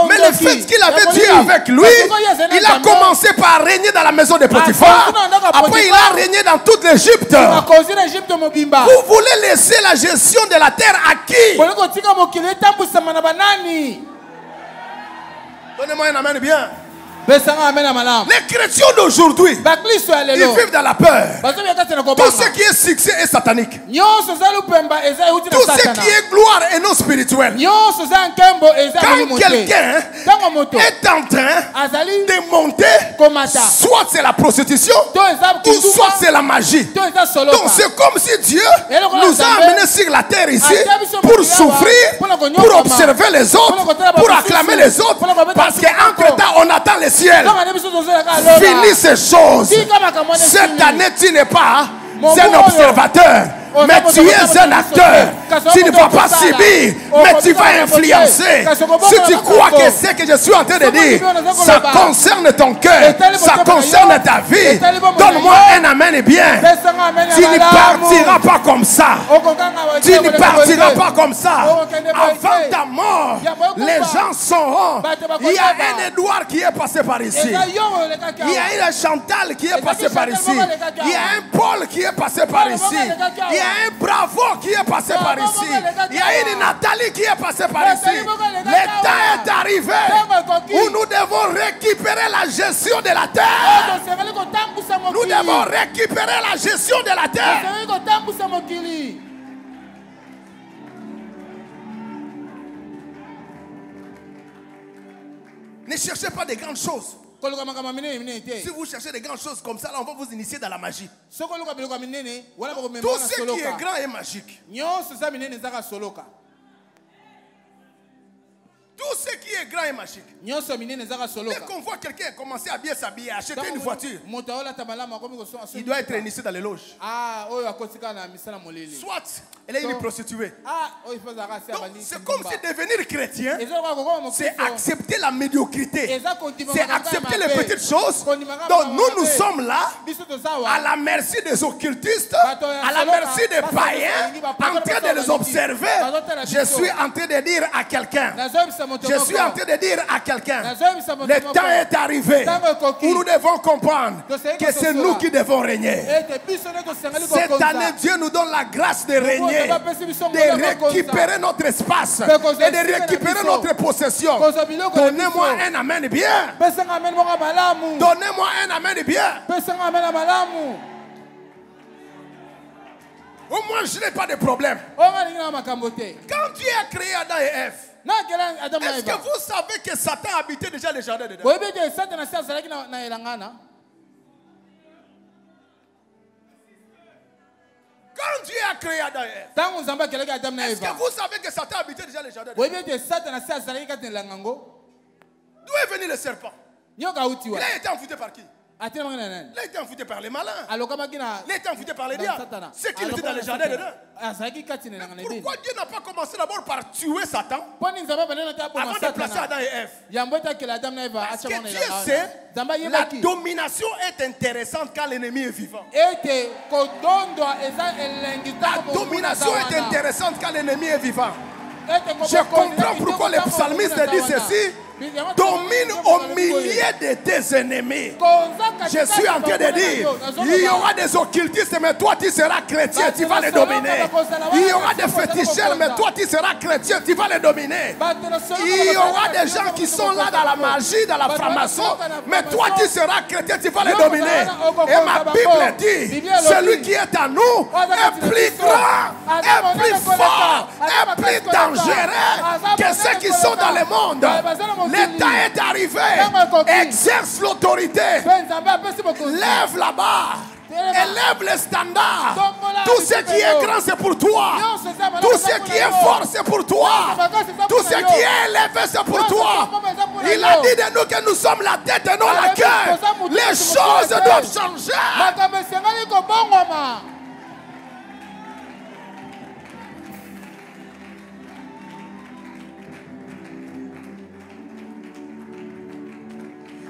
Mais le fait qu'il avait Dieu avec lui, il a commencé par régner dans la maison de Potiphar. Après, il a régné dans toute l'Égypte. Vous voulez laisser la gestion de la terre à qui? Donnez-moi un amen bien. Les chrétiens d'aujourd'hui, ils vivent dans la peur. Tout ce qui est succès est satanique. Tout ce qui est gloire est non spirituel. Quand quelqu'un est en train de monter, soit c'est la prostitution, ou soit c'est la magie. Donc c'est comme si Dieu nous a amenés sur la terre ici pour souffrir, pour observer les autres, pour acclamer les autres, parce qu'entre-temps on attend les ciel. Finis ces choses. Cette année, tu n'es pas un observateur, mais tu es un acteur. Tu ne vas pas subir, mais tu vas influencer. Si tu crois que c'est que je suis en train de dire, ça concerne ton cœur, ça concerne ta vie, donne-moi un amen bien. Tu ne partiras pas comme ça. Tu ne partiras pas comme ça. Avant ta mort, les gens sauront. Il y a un Édouard qui est passé par ici. Il y a une Chantal qui est passé par ici. Il y a un Paul qui est passé par ici. Il y a un Bravo qui est passé par ici. Il y a une Nathalie qui est passée par ici. Le temps est arrivé. arrivé où nous devons récupérer la gestion de la terre. Nous devons récupérer la gestion de la terre. Ne cherchez pas des grandes choses. Si vous cherchez des grandes choses comme ça, là, on va vous initier dans la magie. Tout ce qui est grand est magique. Tout ce qui est grand est magique. Dès qu'on voit quelqu'un commencer à bien s'habiller, acheter une voiture, il doit être initié dans les loges. Soit elle est une prostituée. C'est comme si devenir chrétien, c'est accepter la médiocrité. C'est accepter les petites choses. Donc nous sommes là, à la merci des occultistes, à la merci des païens, en train de les observer. Je suis en train de dire à quelqu'un, je suis en train de dire à quelqu'un, le temps est arrivé où nous devons comprendre que c'est nous qui devons régner. Cette année, Dieu nous donne la grâce de régner, de récupérer notre espace et de récupérer notre possession. Donnez-moi un amen bien. Donnez-moi un amen bien. Au moins, je n'ai pas de problème. Quand Dieu a créé Adam et Ève, est-ce que vous savez que Satan habitait déjà les jardins dedans? Quand Dieu a créé Adam et Ève, est-ce que vous savez que Satan habitait déjà les jardins dedans? D'où est venu le serpent? Il a été envoûté par qui? Il a été envoûté par les malins. Il a été envoûté par les diables. C'est qu'il était dans les jardins dedans. Pourquoi Dieu n'a pas commencé d'abord par tuer Satan avant de placer Adam et Ève? Parce que Dieu sait, la domination est intéressante quand l'ennemi est vivant. La domination est intéressante quand l'ennemi est vivant. Je comprends pourquoi les psalmistes disent ceci. Domine au milieu de tes ennemis. Je suis en train de dire, il y aura des occultistes, mais toi tu seras chrétien, tu vas les dominer. Il y aura des féticheurs, mais toi tu seras chrétien, tu vas les dominer. Il y aura des gens qui sont là dans la magie, dans la franc-maçon, mais toi tu seras chrétien, tu vas les dominer. Et ma Bible dit, celui qui est en nous est plus grand, est plus fort, est plus dangereux que ceux qui sont dans le monde. L'État est arrivé. Exerce l'autorité. Lève la barre. Élève les standards. Tout ce qui est grand, c'est pour toi. Tout ce qui est fort, c'est pour toi. Tout ce qui est élevé, c'est pour toi. Il a dit de nous que nous sommes la tête et non la queue. Les choses doivent changer.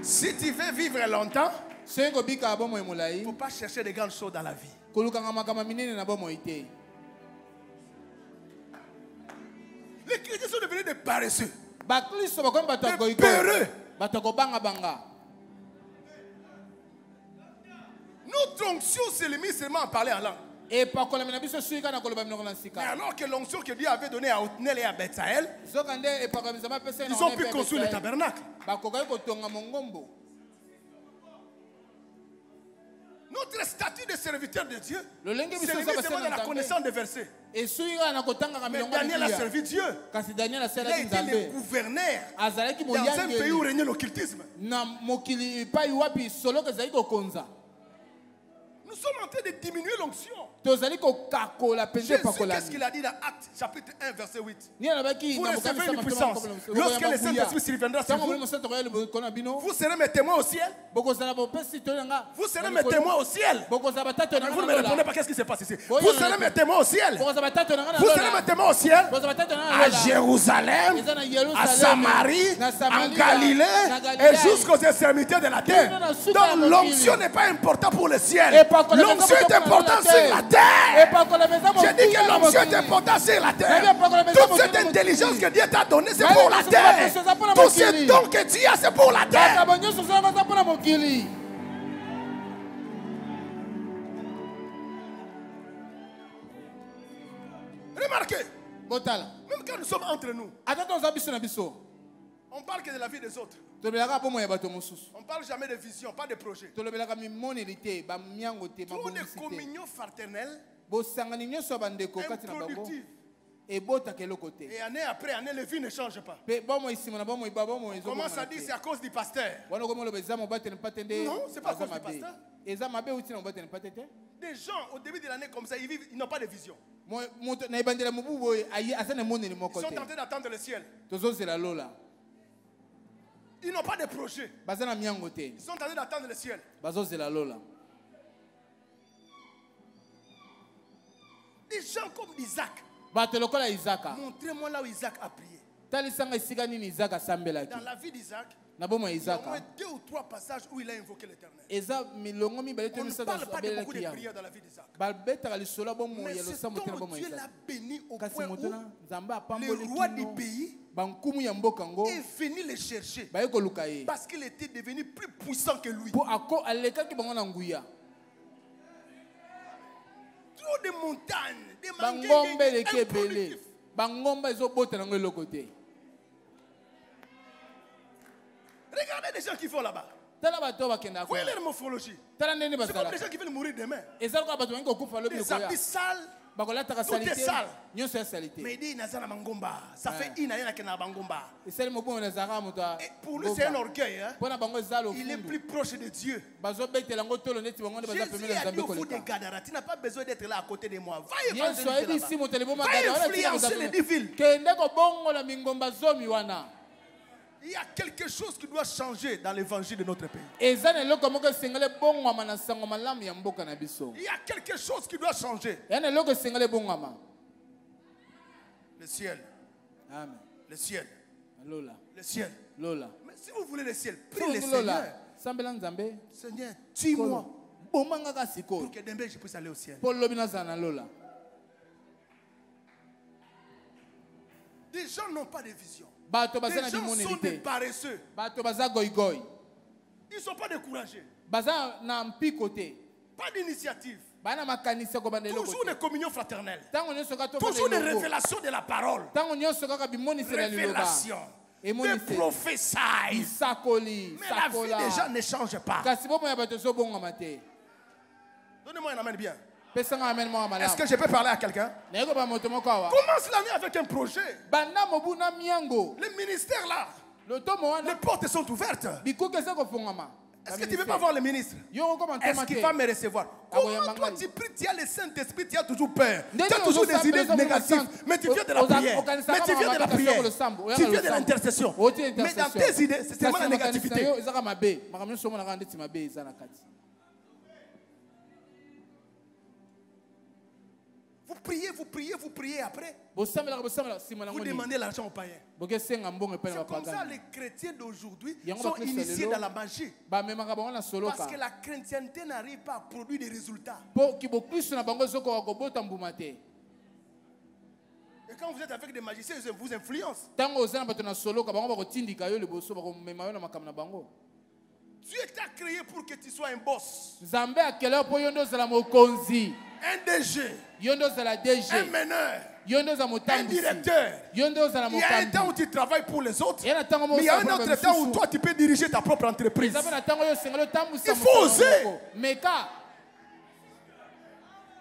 Si tu veux vivre longtemps, il ne faut pas chercher de grandes choses dans la vie. Les chrétiens sont devenus des paresseux, des peureux. Notre onction se limite seulement à parler en langue. Mais alors que l'onction que Dieu avait donnée à Othniel et à Bethsaël, ils ont pu construire le tabernacle. Notre statut de serviteur de Dieu, c'est limite seulement dans la connaissance des versets. Mais Daniel a servi Dieu. Il a été le gouverneur dans un pays où régnait l'occultisme. Nous sommes en train de diminuer l'onction. Jésus, qu'est-ce qu'il a dit dans Actes chapitre 1 verset 8? Vous recevez une puissance. Lorsque le Saint-Esprit reviendra sur vous, vous serez mes témoins au ciel. Vous serez mes témoins au ciel. Vous ne me répondez pas, qu'est-ce qui se passe ici? Vous serez mes témoins au ciel. Vous serez mes témoins au ciel. À Jérusalem, à Samarie, en Galilée et jusqu'aux extrémités de la terre. Donc l'onction n'est pas importante pour le ciel. L'onction est importante sur la terre. J'ai dit que l'onction est importante sur la terre. Toute cette intelligence que Dieu t'a donnée, c'est pour la terre. Tous ces dons que tu as, c'est pour la terre. Remarquez, même quand nous sommes entre nous, On parle que de la vie des autres. On ne parle jamais de vision, pas de projet. Trop de communion fraternelle, improductive. Et année après année, les vies ne changent pas. On commence à dire c'est à cause du pasteur. Non, c'est pas à cause du pasteur. Des gens, au début de l'année comme ça, ils vivent, ils n'ont pas de vision. Ils sont en train d'attendre le ciel. Ils n'ont pas de projet. Ils sont en train d'attendre le ciel. Des gens comme Isaac. Montrez-moi là où Isaac a prié. Dans la vie d'Isaac, il y a au moins 2 ou 3 passages où il a invoqué l'Éternel. On ne parle pas de beaucoup de prières dans la vie d'Isaac. Mais c'est dont Dieu l'a béni au point où le roi du pays est venu le chercher parce qu'il était devenu plus puissant que lui. Trop de montagnes, des mangues improductifs. Regardez les gens qui font là-bas. Voyez leur morphologie. C'est comme les gens qui veulent mourir demain. Des habits sales. Tout est sale. Mais il dit Nazana Mangomba. Ça fait Inayana Kena Bangomba. Et pour lui, c'est un orgueil. Hein? Il est plus proche de Dieu. Jésus a dit au fou des Gadara, tu n'as pas besoin d'être là à côté de moi. Va évangéliser là-bas. Va influencer les 10 villes. Il y a quelque chose qui doit changer dans l'évangile de notre pays. Il y a quelque chose qui doit changer. Le ciel. Amen. Le ciel. Le ciel. Mais si vous voulez le ciel, priez le Seigneur. Seigneur, tue-moi pour que demain je puisse aller au ciel. Des gens n'ont pas de vision. Les gens sont des paresseux. Ils ne sont pas découragés. Pas d'initiative. Toujours des communions fraternelles. Toujours des révélations de la parole. Révélations. Des prophéties. Mais la vie des gens ne change pas. Donnez-moi un amen bien. Est-ce que je peux parler à quelqu'un? Commence l'année avec un projet. Le ministère là, les portes sont ouvertes. Est-ce que tu ne veux pas voir le ministre? Est-ce qu'il va me recevoir? Comment toi tu pries, tu as le Saint-Esprit, tu as toujours peur. Tu as toujours des idées négatives. Mais tu viens de la prière. Mais tu viens de la prière. Tu viens de l'intercession. Mais dans tes idées, c'est seulement la négativité. Vous priez après. Vous demandez l'argent aux païens. C'est comme ça les chrétiens d'aujourd'hui sont initiés dans la magie. Parce que la chrétienté n'arrive pas à produire des résultats. Et quand vous êtes avec des magiciens, ils vous influencent. Dieu t'a créé pour que tu sois un boss. Un DG. Un meneur. Un directeur. Il y a un temps où tu travailles pour les autres. Mais il y a un autre temps où toi tu peux diriger ta propre entreprise. Il faut oser.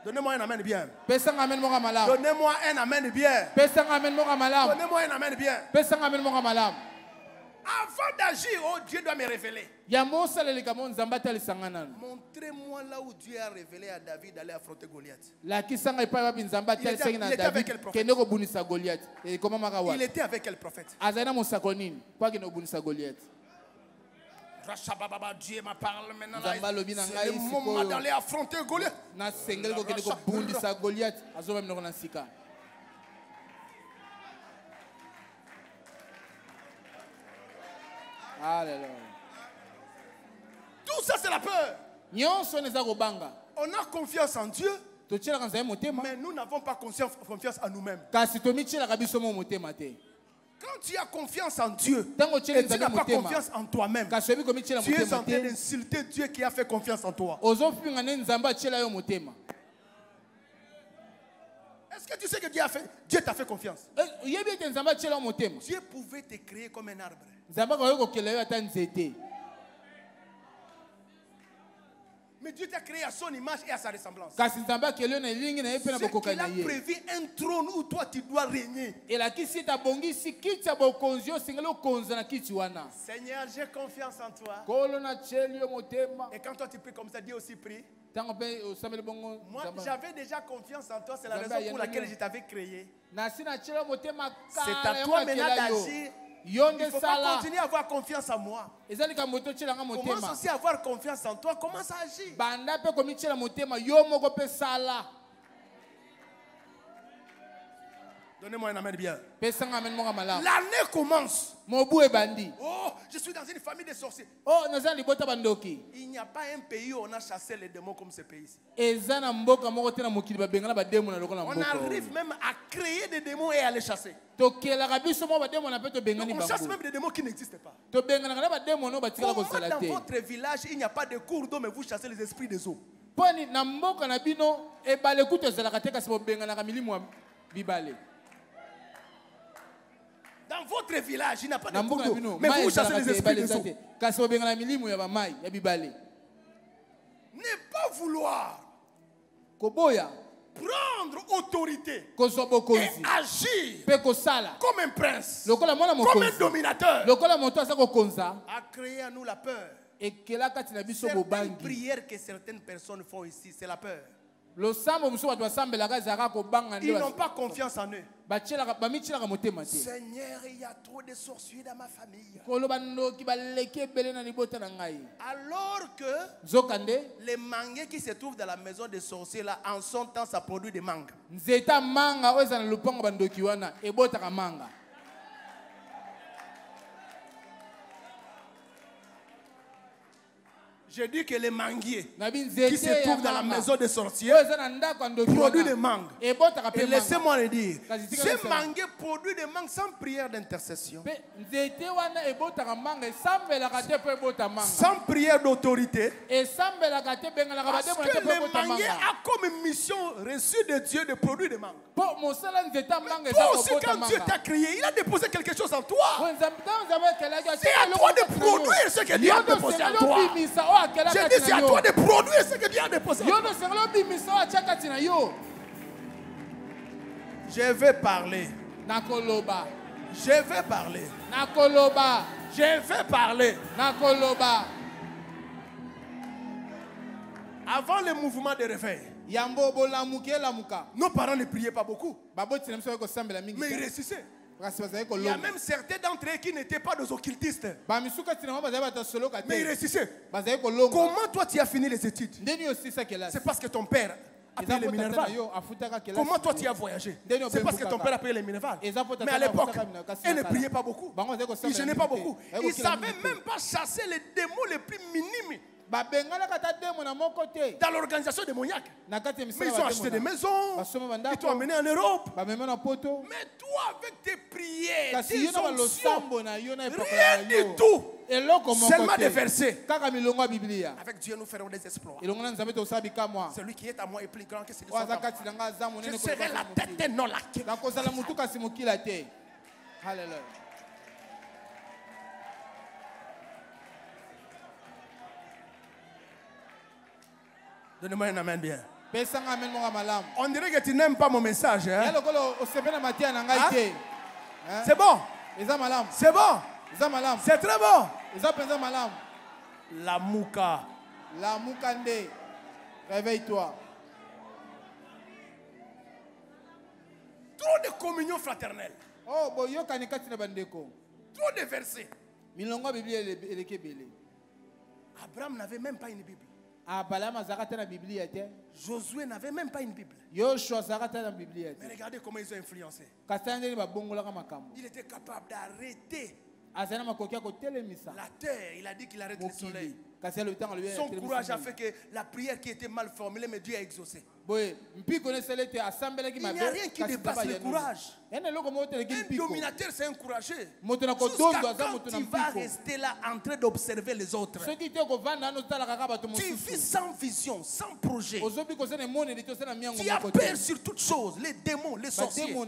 Donnez-moi un amen bien. Donnez-moi un amen bien. Donnez-moi un amen bien. Avant d'agir, oh Dieu doit me révéler. Montrez-moi là où Dieu a révélé à David d'aller affronter Goliath. Il était avec quel prophète? Il était avec quel prophète? Dieu m'a parlé maintenant. C'est le moment d'aller affronter Goliath. Alléluia. Tout ça c'est la peur. On a confiance en Dieu, mais nous n'avons pas confiance en nous-mêmes. Quand tu as confiance en Dieu et tu n'as pas confiance en toi-même, tu es en train d'insulter Dieu qui a fait confiance en toi. Est-ce que tu sais que Dieu t'a fait confiance? Dieu pouvait te créer comme un arbre. Mais Dieu t'a créé à son image et à sa ressemblance. C'est qu'il a prévu un trône où toi tu dois régner. Seigneur, j'ai confiance en toi. Et quand toi tu pries comme ça, Dieu aussi prie. Moi, j'avais déjà confiance en toi. C'est la raison pour laquelle je t'avais créé. C'est à toi maintenant d'agir. Il ne faut pas continuer à avoir confiance en moi. Commence aussi à avoir confiance en toi. Commence à agir. Donnez-moi un amen bien. L'année commence. Oh, je suis dans une famille de sorciers. Il n'y a pas un pays où on a chassé les démons comme ce pays-ci. On arrive même à créer des démons et à les chasser. Donc on chasse même des démons qui n'existent pas. Pourquoi dans votre village il n'y a pas de cours d'eau mais vous chassez les esprits des eaux? Dans votre village, il n'y a pas de cours d'eau, mais vous chassez les esprits des eaux. Ne pas vouloir prendre autorité et agir comme un prince, comme un dominateur, a créé à nous la peur. Certaines prières que certaines personnes font ici, c'est la peur. Ils n'ont pas confiance en eux. Seigneur, il y a trop de sorciers dans ma famille. Alors que les mangues qui se trouvent dans la maison des sorciers, là, en son temps, ça produit des mangues. J'ai dit que les manguiers qui se trouvent dans la maison des sorciers produisent des mangues. Et laissez-moi le dire, ces mangues produisent des mangues sans prière d'intercession, sans prière d'autorité. Parce que les manguiers a comme mission reçue de Dieu de produire des mangues. Toi aussi, quand Dieu t'a créé, il a déposé quelque chose en toi. C'est à toi de produire ce que Dieu a déposé en toi. Je dis, c'est à toi de produire ce que Dieu a déposé. Je vais parler. Je vais parler. Je vais parler. Avant le mouvement de réveil, nos parents ne priaient pas beaucoup, mais ils réussissaient. Il y a même certains d'entre eux qui n'étaient pas des occultistes, mais ils réussissaient. Comment toi tu as fini les études? C'est parce que ton père a payé les Minerval. Comment toi tu as voyagé? C'est parce que ton père a payé les Minerval. Mais à l'époque, ils ne priaient pas beaucoup, ils ne jeûnaient pas beaucoup, ils ne savaient même pas chasser les démons les plus minimes dans l'organisation démoniaque. Mais ils ont acheté des maisons, ils t'ont amené en Europe. Mais toi, avec tes prières, tes onctions, rien du tout, seulement des versets. Avec Dieu, nous ferons des exploits. Celui qui est à moi est plus grand que celui qui est à moi. Je serai la tête et non la queue. Alléluia. Donnez-moi un amen bien. On dirait que tu n'aimes pas mon message. Hein? C'est bon. C'est bon. C'est très bon. La mouka. La moukande. Réveille-toi. Trop de communion fraternelle. Oh, trop de versets. Abraham n'avait même pas une Bible. Josué n'avait même pas une Bible. Mais regardez comment ils ont influencé. Il était capable d'arrêter la terre. Il a dit qu'il arrête le soleil. Son courage a fait que la prière qui était mal formulée, mais Dieu a exaucé. Il n'y a rien qui dépasse le courage. Un dominateur, c'est un courageux. Jusqu'à quand tu vas rester là en train d'observer les autres? Tu vis sans vision, sans projet. Tu as peur sur toutes choses, les démons, les sorciers. Oh,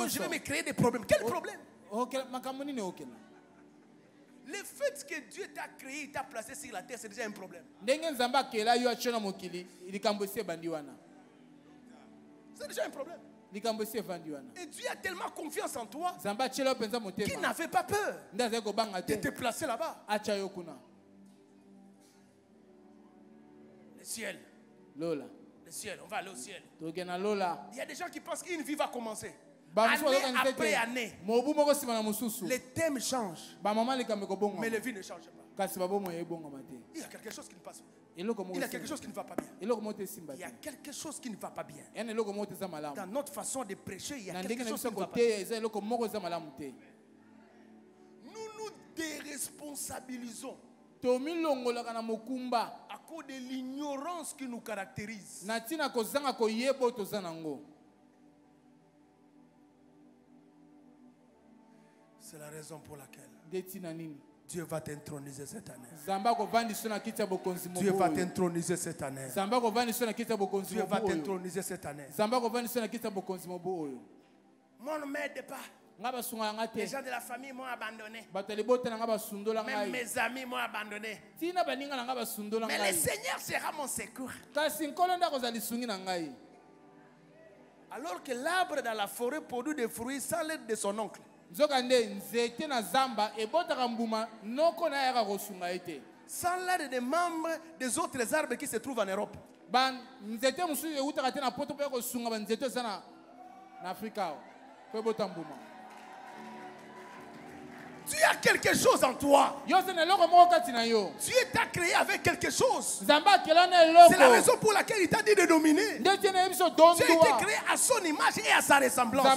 je vais me créer des problèmes. Quel problème? Le fait que Dieu t'a créé, il t'a placé sur la terre, c'est déjà un problème. C'est déjà un problème. Et Dieu a tellement confiance en toi qu'il n'avait pas peur de te placer là-bas. Le ciel. Le ciel, on va aller au ciel. Il y a des gens qui pensent qu'une vie va commencer. Année après année, les thèmes changent, mais la vie ne change pas. Il y a quelque chose qui ne passe pas. Il y a quelque chose qui ne va pas bien. Il y a quelque chose qui ne va pas bien. Dans notre façon de prêcher, il y a quelque chose qui ne va pas bien. Nous nous déresponsabilisons à cause de l'ignorance qui nous caractérise. C'est la raison pour laquelle Dieu va t'introniser cette année. Dieu va t'introniser cette année. Dieu va t'introniser cette année. Moi, ne m'aide pas. Les gens de la famille m'ont abandonné. Même mes amis m'ont abandonné. Mais le Seigneur sera mon secours. Alors que l'arbre dans la forêt produit des fruits sans l'aide de son oncle. Sans l'aide des membres des autres arbres qui se trouvent en Europe. Tu as quelque chose en toi. Dieu t'a créé avec quelque chose. C'est la raison pour laquelle il t'a dit de dominer. Tu as été créé à son image et à sa ressemblance.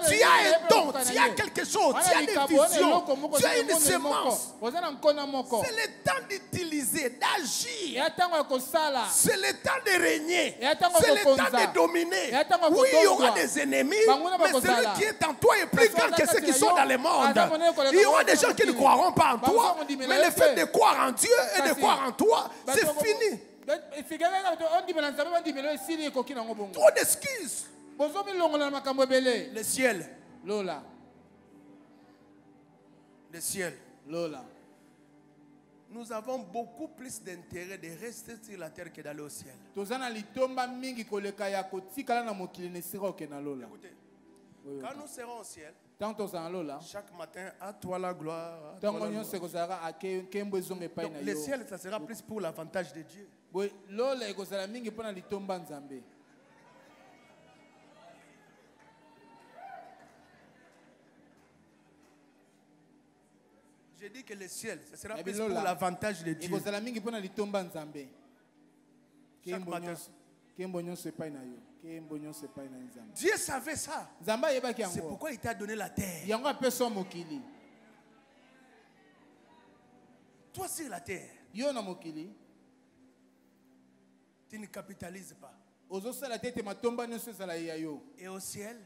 Tu as un don, tu as quelque chose, tu as des visions, tu as une semence. C'est le temps d'utiliser, d'agir. C'est le temps de régner. C'est le temps de dominer. Oui, il y aura des ennemis, mais celui qui est en toi est plus grand que ceux qui sont dans le monde. Il y aura des gens qui ne croiront pas en toi, mais le fait de croire en Dieu et de croire en toi, c'est fini. Trop d'excuses. Le ciel. Le ciel. Nous avons beaucoup plus d'intérêt de rester sur la terre que d'aller au ciel. Écoutez, quand nous serons au ciel, chaque matin, à toi la gloire. Donc, le ciel, ça sera plus pour l'avantage de Dieu. J'ai dit que le ciel, ça sera plus pour l'avantage de Dieu. Chaque matin. Dieu savait ça. C'est pourquoi il t'a donné la terre. Toi sur la terre, tu ne capitalises pas. Et au ciel,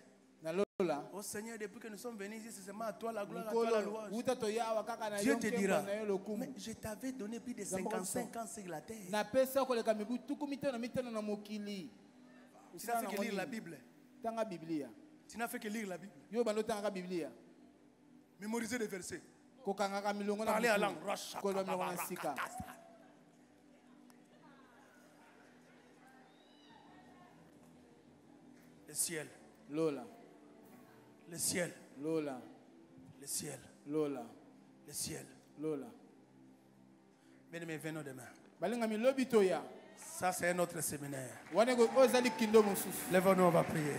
oh Seigneur, depuis que nous sommes venus ici, c'est seulement à toi la gloire, à toi la louange. Dieu te dira, mais je t'avais donné plus de 55 ans sur la terre. Tu n'as fait que lire la Bible. Tu n'as fait que lire la Bible. Mémoriser les versets. Parler à langue. Le ciel. Lola. Le ciel. Lola. Le ciel. Lola. Le ciel. Lola. Bien-aimés, venons demain. Ça, c'est un autre séminaire. Lève-nous, on va prier.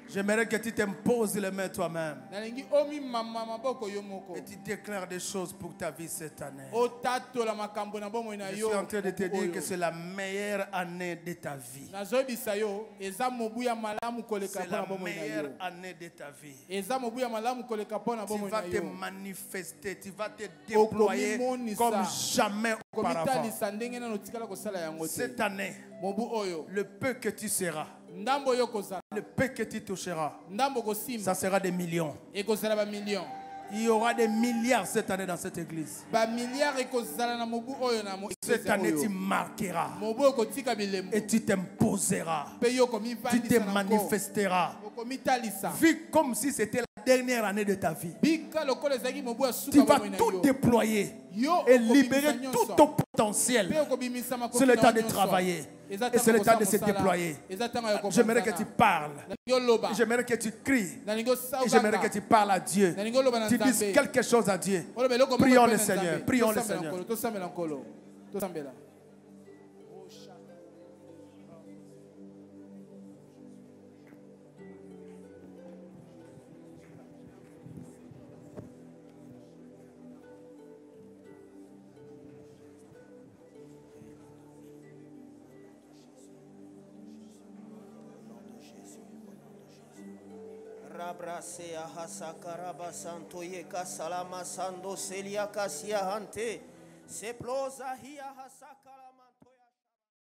J'aimerais que tu t'imposes les mains toi-même. Et tu déclares des choses pour ta vie cette année. Je suis en train de te dire que c'est la meilleure année de ta vie. C'est la meilleure année de ta vie. Tu vas te manifester, tu vas te déployer comme jamais auparavant. Cette année, le peu que tu seras, le peu que tu toucheras, ça sera des millions. Il y aura des milliards cette année dans cette église. Cette année, tu marqueras et tu t'imposeras. Tu te manifesteras. Vis comme si c'était la dernière année de ta vie. Tu vas tout déployer et libérer tout ton potentiel. C'est le temps de travailler. Et c'est le temps de se déployer. J'aimerais que tu parles. J'aimerais que tu cries. Et j'aimerais que tu parles à Dieu. Tu dises quelque chose à Dieu. Prions le Seigneur. Prions le Seigneur. Rabrasea hasakaraba santo yeka salama sando selia kasia hante seploza hia hasakara